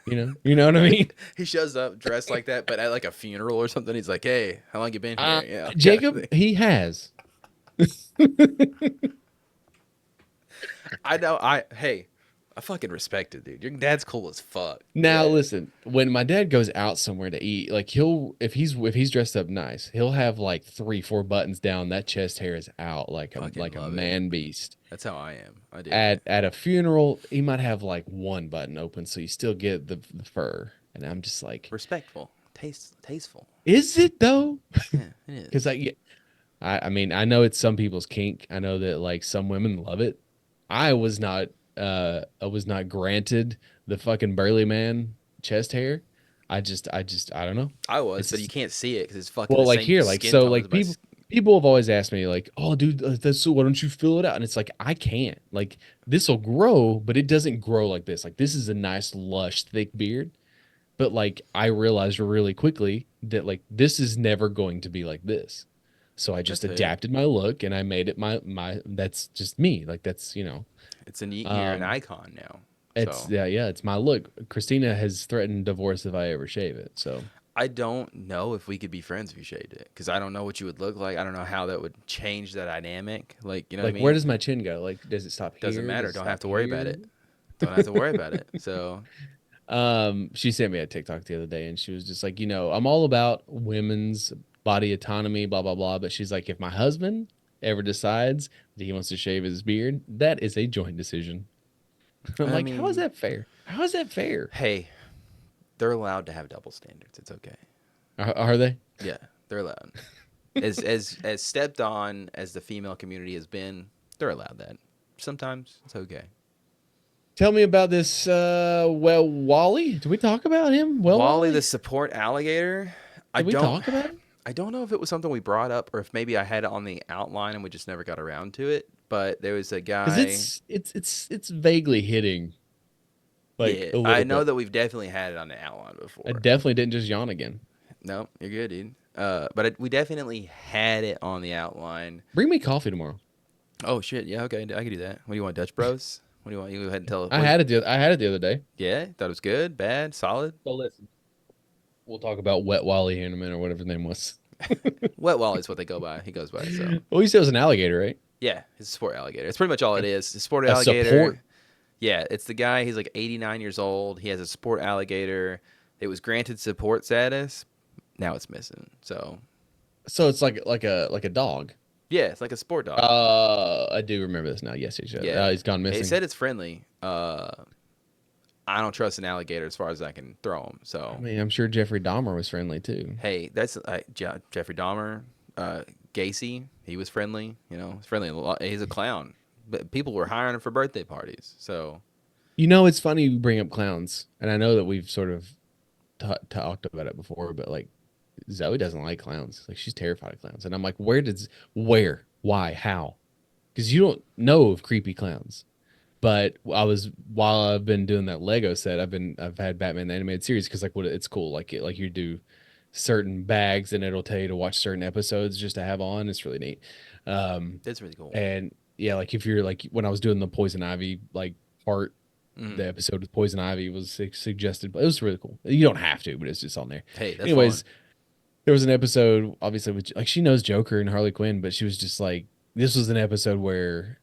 C: You know what I mean?
B: He shows up dressed like that, but at like a funeral or something. He's like, "Hey, how long you been
C: Uh,
B: here?" Yeah, kind of
C: Jacob,
B: thing.
C: he has.
B: I know. Hey, I fucking respect it, dude. Your dad's cool as fuck.
C: Now
B: Yeah.
C: listen, when my dad goes out somewhere to eat, like he'll if he's dressed up nice, he'll have like 3, 4 buttons down. That chest hair is out
B: Fucking
C: like a
B: love it.
C: man beast.
B: That's how I am. I dig it.
C: At a funeral, he might have like one button open, so you still get the fur. And I'm just like,
B: Respectful. Tasteful.
C: is it though?
B: Yeah, it
C: Because
B: is.
C: I mean, I know it's some people's kink. I know that like some women love it. I was not I was not granted the fucking burly man chest hair. I don't know.
B: I was,
C: It's
B: but you
C: just,
B: can't see it because it's fucking
C: well,
B: the
C: like
B: same
C: here, like
B: skin
C: so
B: tone as
C: like
B: my.
C: people have always asked me like, "Oh, dude, that's so why don't you fill it out?" And it's like I can't. Like this will grow, but it doesn't grow like this. Like this is a nice lush thick beard, but like I realized really quickly that like this is never going to be like this. So I just
B: That's it.
C: adapted my look and I made it my that's just me. Like that's,
B: It's an you're an
C: um
B: icon now.
C: it's
B: So
C: yeah, it's my look. Christina has threatened divorce if I ever shave it. So
B: I don't know if we could be friends if you shaved it because I don't know what you would look like. I don't know how that would change the dynamic. Like, you know what I
C: like where
B: mean?
C: does my chin go? Like does it stop
B: Doesn't
C: here? Does
B: matter.
C: it
B: Don't have
C: stop
B: to worry about
C: here?
B: it. Don't have to worry about it. So
C: She sent me a TikTok the other day and she was just like, I'm all about women's body autonomy, blah blah blah, but she's like, if my husband ever decides that he wants to shave his beard, that is a joint decision. I'm
B: I
C: like, how is
B: mean,
C: that fair? How is that fair?
B: hey, they're allowed to have double standards. It's okay.
C: Are they?
B: Yeah, they're allowed. As stepped on as the female community has been, they're allowed that. Sometimes it's okay.
C: Tell me about this. Wally. Did we talk about him?
B: Wally the
C: Wally.
B: support alligator. I
C: Did we
B: don't
C: talk about him?
B: I don't know if it was something we brought up or if maybe I had it on the outline and we just never got around to it. But there was a
C: Because
B: guy.
C: it's vaguely hitting like
B: Yeah,
C: a
B: I
C: little
B: know
C: bit.
B: that we've definitely had it on the outline
C: I
B: before.
C: definitely didn't just yawn again.
B: No, you're good, dude. We definitely had it on the outline.
C: Bring me coffee tomorrow.
B: Oh shit, yeah, okay, I could do that. What do you want, Dutch Bros? What do you want? You go ahead and tell.
C: I had it the other day.
B: Yeah, thought it was good, bad, solid.
C: So listen, we'll talk about Wet Wally here in a minute or whatever his name was.
B: Wet Wally's what they go by. He goes by. So
C: Well, you said it was an alligator, right?
B: yeah, it's a sport alligator. It's pretty much all it is. A sport
C: A support.
B: alligator. Yeah, it's the guy. He's like 89 years old. He has a sport alligator. It was granted support status. Now it's missing. So
C: So it's like a dog.
B: yeah, it's like a sport dog.
C: I do remember this now. Yes, yes, yes.
B: Yeah,
C: He's gone
B: it
C: missing.
B: said it's friendly. I don't trust an alligator as far as I can throw him.
C: I
B: So
C: mean, I'm sure Jeffrey Dahmer was friendly too.
B: hey, that's Jeffrey Dahmer, Gacy. He was friendly. He's friendly a lot. He's a clown, but people were hiring him for birthday parties. So
C: It's funny you bring up clowns, and I know that we've sort of talked about it before, but like Zoe doesn't like clowns. Like she's terrified of clowns, and I'm like, why, how? Because you don't know of creepy clowns. But while I've been doing that Lego set, I've had Batman the animated series because like it's cool. Like you do certain bags and it'll tell you to watch certain episodes just to have on. It's really neat.
B: that's really cool.
C: And yeah, like if you're like when I was doing the Poison Ivy like part, the episode with Poison Ivy was suggested, but it was really cool. You don't have to, but it's just on there.
B: Hey, that's
C: Anyways,
B: fun.
C: there was an episode obviously with like she knows Joker and Harley Quinn, but she was just like this was an episode where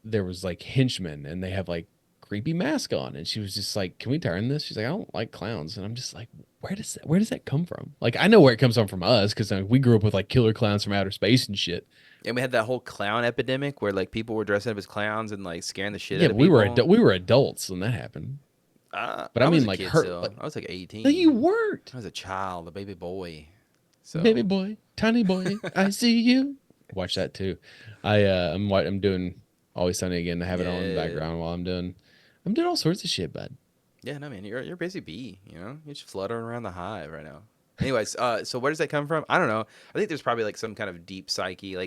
C: there was like henchmen and they have like creepy mask on, and she was just like, "Can we turn this?" She's like, "I don't like clowns," and I'm just like, where does that come from? Like I know where it comes from us because we grew up with like killer clowns from outer space and shit.
B: And we had that whole clown epidemic where like people were dressing up as clowns and like scaring the shit
C: Yeah,
B: out of
C: but
B: people.
C: we were adults when that happened. But I
B: I was
C: mean,
B: a
C: like
B: kid
C: her,
B: still.
C: like
B: I was like 18.
C: no, you weren't,
B: I was a child, a baby boy. So
C: baby boy, tiny boy, I see you. Watch that too. I'm doing Always Sunny again. I have it on in the
B: yeah,
C: background while I'm doing all sorts of shit, bud.
B: yeah, no man, you're a busy bee. You're just fluttering around the hive right now. Anyways, so where does that come from? I don't know. I think there's probably like some kind of deep psyche.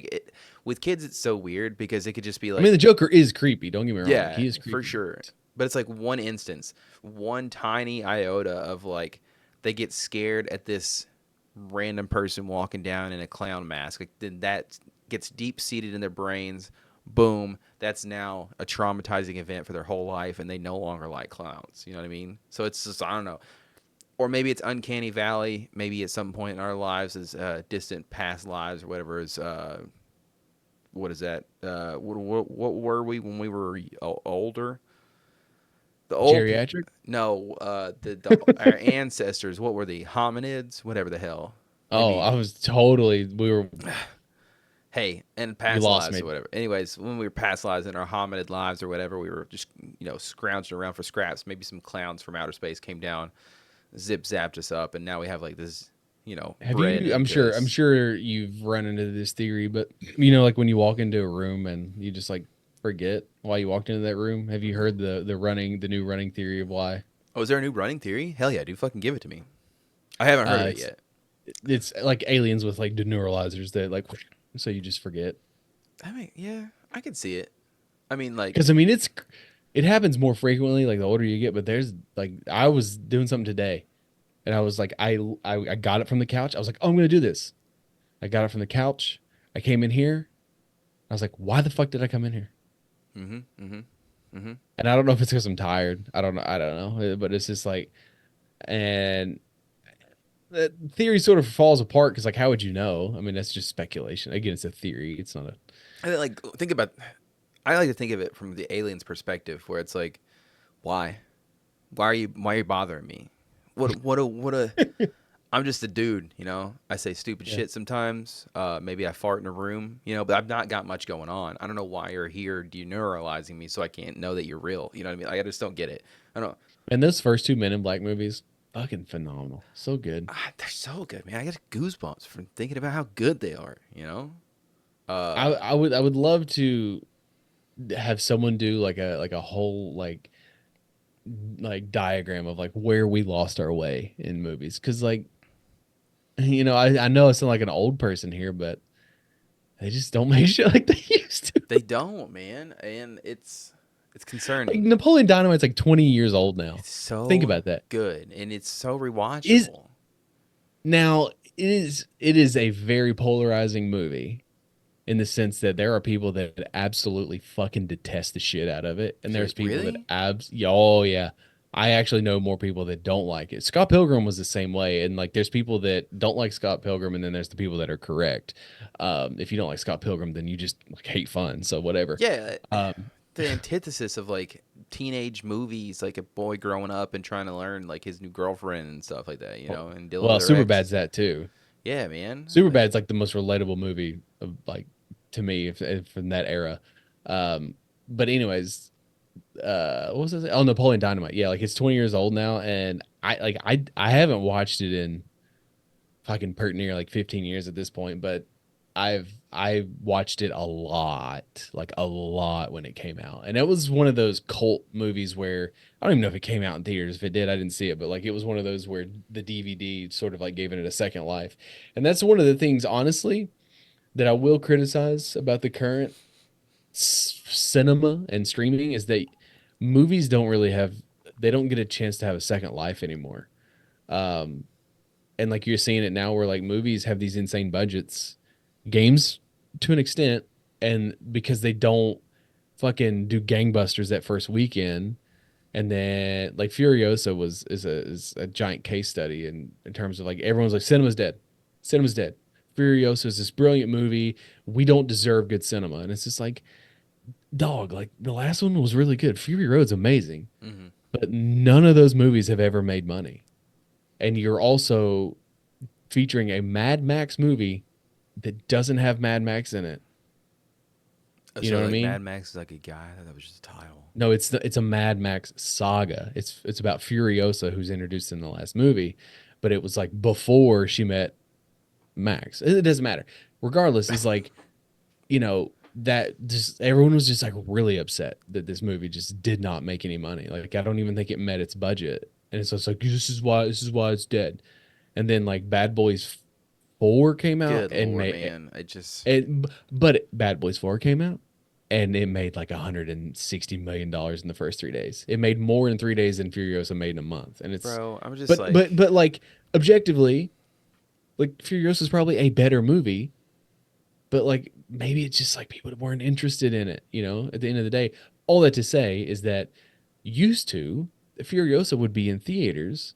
B: With kids, it's so weird because it could just be
C: I
B: like,
C: mean, the Joker is creepy. Don't get me wrong. Like,
B: yeah,
C: he is
B: for
C: creepy.
B: sure. But it's like one instance, one tiny iota of like they get scared at this random person walking down in a clown mask. Like then that gets deep seated in their brains. Boom, that's now a traumatizing event for their whole life, and they no longer like clowns. You know what I mean? So it's just I don't know. Or maybe it's uncanny valley. Maybe at some point in our lives, as distant past lives or whatever is. What is that? What were we when we were older? The old pe-
C: Geriatric?
B: no, the our ancestors. What were the hominids? Whatever the hell.
C: Oh, I
B: Maybe
C: was totally.
B: hey, in
C: You
B: past
C: lost
B: lives or
C: me.
B: whatever. Anyways, when we were past lives in our hominid lives or whatever, we were just scrounging around for scraps. Maybe some clowns from outer space came down, zip zapped us up, and now we have like this,
C: Have
B: bred
C: you? I'm
B: into
C: sure. I'm
B: us.
C: sure you've run into this theory, but like when you walk into a room and you just like forget why you walked into that room. Have you heard the new running theory of why?
B: Oh, is there a new running theory? Hell yeah, dude, fucking give it to me. I haven't heard of it
C: It's
B: yet.
C: it's like aliens with like deneuralizers that like so you just forget.
B: I mean, yeah, I can see it. I mean, like,
C: Because I mean, it happens more frequently like the older you get. But there's like I was doing something today, and I was like I got it from the couch. I was like, oh, I'm gonna do this. I got it from the couch. I came in here. I was like, why the fuck did I come in here?
B: mm-hmm, mm-hmm, mm-hmm.
C: And I don't know if it's because I'm tired. I don't know. I don't know. But it's just like, and the theory sort of falls apart because like, how would you know? I mean, that's just speculation. Again, it's a theory. It's not a.
B: I like think about. I like to think of it from the alien's perspective, where it's like, why? Why are you bothering me? What a I'm just a dude, I say stupid
C: Yeah.
B: shit sometimes. Maybe I fart in a room, but I've not got much going on. I don't know why you're here deneuralizing me so I can't know that you're real. You know what I mean? Like, I just don't get it. I don't.
C: And those first two Men in Black movies, fucking phenomenal. So good.
B: They're so good, man. I get goosebumps from thinking about how good they are.
C: I would love to have someone do like a whole like diagram of like where we lost our way in movies because like I know I sound like an old person here, but they just don't make shit like they used to.
B: They don't, man, and it's
C: Like
B: concerning.
C: Napoleon Dynamite's like 20 years old now.
B: It's
C: Think
B: so
C: about that.
B: good, and it's so
C: Is
B: rewatchable.
C: now it is a very polarizing movie in the sense that there are people that absolutely fucking detest the shit out of it, and there's people that
B: Really?
C: oh yeah. I actually know more people that don't like it. Scott Pilgrim was the same way, and like there's people that don't like Scott Pilgrim, and then there's the people that are correct. If you don't like Scott Pilgrim, then you just like hate fun. So whatever.
B: Yeah,
C: Um,
B: the antithesis of like teenage movies, like a boy growing up and trying to learn like his new girlfriend and stuff like that, and dealing with
C: well,
B: their
C: Superbad's
B: exes.
C: that too.
B: Yeah, man. Like,
C: Superbad's like the most relatable movie of like to me if from that era. But anyways, what was it? Oh, Napoleon Dynamite. Yeah, like it's 20 years old now, and I haven't watched it in fucking pert near like 15 years at this point, but I watched it like a lot when it came out. And it was one of those cult movies where I don't even know if it came out in theaters. If it did, I didn't see it, but like it was one of those where the DVD sort of like gave it a second life. And that's one of the things honestly that I will criticize about the current cinema and streaming is that movies don't really have they don't get a chance to have a second life anymore. Um, and like you're seeing it now where like movies have these insane budgets, games to an extent, and because they don't fucking do gangbusters that first weekend, and then like Furiosa is a giant case study in terms of like everyone's like cinema's dead. Furiosa is this brilliant movie. We don't deserve good cinema, and it's just like dog. Like the last one was really good. Fury Road's amazing,
B: hmm
C: but none of those movies have ever made money. And you're also featuring a Mad Max movie that doesn't have Mad Max in it. You know
B: so
C: what I
B: like
C: mean?
B: Mad Max is like a guy. I thought that was just a title.
C: No, it's a Mad Max saga. It's about Furiosa who's introduced in the last movie, but it was like before she met Max. It doesn't matter. Regardless, it's like, that just everyone was just like really upset that this movie just did not make any money. Like I don't even think it met its budget. And so it's like this is why it's dead. And then like Bad Boys 4 came out
B: Good
C: and
B: lord,
C: made
B: man! I just,
C: but Bad Boys 4 came out and it made like $160 million in the first 3 days. It made more in 3 days than Furiosa made in a month. And it's
B: bro, I'm just
C: but
B: like,
C: but but like objectively, like Furiosa is probably a better movie, but like maybe it's just like people weren't interested in it, at the end of the day. All that to say is that used to Furiosa would be in theaters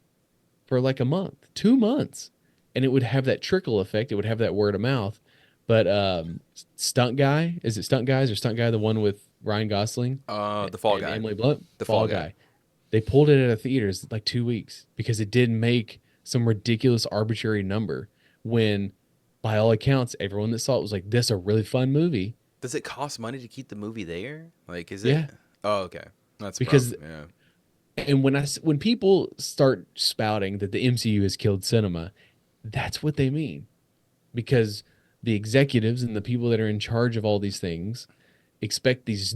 C: for like a month, 2 months, and it would have that trickle effect. It would have that word of mouth. But Stunt Guy, is it Stunt Guys or Stunt Guy, the one with Ryan Gosling
B: the Fall
C: and
B: Guy,
C: Emily Blunt?
B: the Fall
C: Fall
B: Guy.
C: Guy. They pulled it out of theaters like 2 weeks because it didn't make some ridiculous arbitrary number when, by all accounts, everyone that saw it was like, "This is a really fun movie."
B: Does it cost money to keep the movie there? Like, is it?
C: Yeah,
B: Oh, okay. That's a
C: because
B: problem. Yeah.
C: and when people start spouting that the MCU has killed cinema, that's what they mean. Because the executives and the people that are in charge of all these things expect these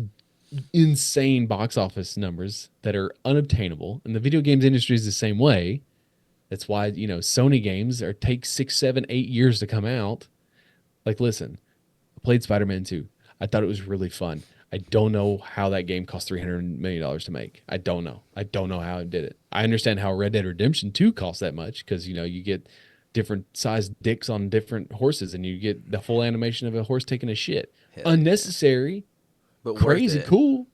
C: insane box office numbers that are unobtainable, and the video games industry is the same way. That's why Sony games take 6, 7, 8 years to come out. Like, listen, I played Spider-Man 2. I thought it was really fun. I don't know how that game cost $300 million to make. I don't know. I don't know how it did it. I understand how Red Dead Redemption 2 cost that much because you get different sized dicks on different horses and you get the full animation of a horse taking a shit.
B: Hell yeah.
C: Unnecessary,
B: But worth
C: crazy,
B: it.
C: cool.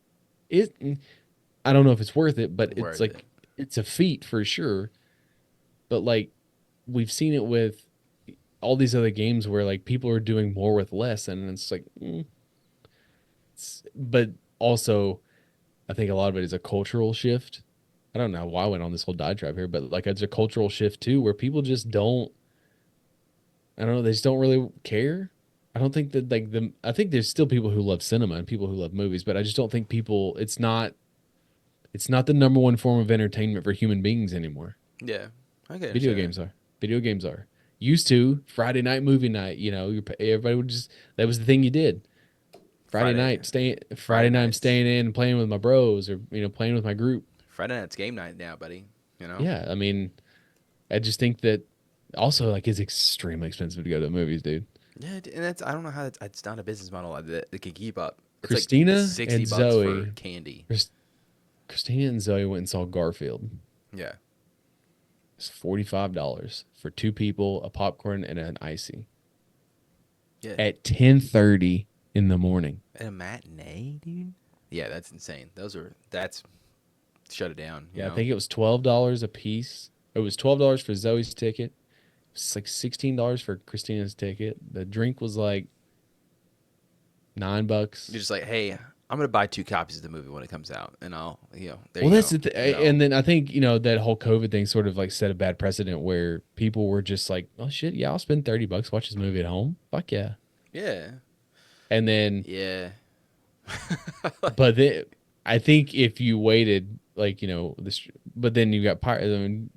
C: I don't know if it's worth it, but it's
B: Worth
C: like
B: it.
C: it's a feat for sure. But like we've seen it with all these other games where like people are doing more with less, and it's like, but also I think a lot of it is a cultural shift. I don't know why I went on this whole diatribe here, but like it's a cultural shift too, where people just don't. I don't know. They just don't really care. I don't think that like the. I think there's still people who love cinema and people who love movies, but I just don't think people. It's not. It's not the number one form of entertainment for human beings anymore.
B: Yeah. I get
C: Video
B: it.
C: games are. Video games are. Used to Friday night movie night. Everybody would just. That was the thing you did. Friday night, Friday night, I'm
B: nights.
C: staying in and playing with my bros or playing with my group.
B: Friday night's game night now, buddy. You know?
C: Yeah, I mean, I just think that also like it's extremely expensive to go to the movies, dude.
B: Yeah, and that's I don't know how it's not a business model that can keep up. It's like
C: Christina
B: 60
C: and
B: bucks for
C: Zoe,
B: candy.
C: Christina and Zoe went and saw Garfield.
B: Yeah.
C: It's $45 for two people, a popcorn and an icy
B: Yeah.
C: at 10:30 in the morning.
B: At a matinee, dude? Yeah, that's insane. That's shut it down. You
C: Yeah,
B: know?
C: I think it was $12 a piece. It was $12 for Zoe's ticket. It's like $16 for Christina's ticket. The drink was like $9.
B: You're just like, hey, I'm gonna buy 2 copies of the movie when it comes out, and there
C: Well,
B: you
C: that's
B: go.
C: and then I think that whole COVID thing sort of like set a bad precedent where people were just like, "Oh shit, yeah, I'll spend $30 watch this movie at home. Fuck yeah!"
B: Yeah.
C: And then,
B: Yeah.
C: but then I think if you waited, like this, but then you got pirated. I mean,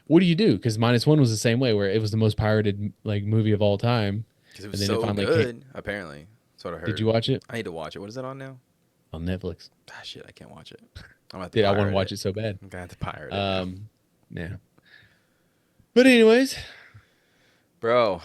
C: what do you do? Because -1 was the same way, where it was the most pirated like movie of all time.
B: Because it
C: And
B: was
C: then
B: so
C: finally
B: good. Apparently, that's what I heard.
C: Did you watch it
B: I need to watch it. What is it on now?
C: on Netflix?
B: Ah, shit, I can't watch it. I'm gonna have to
C: Did I want
B: pirate
C: to watch it so bad?
B: I'm gonna have to pirate it now.
C: Yeah. But anyways,
B: Bro,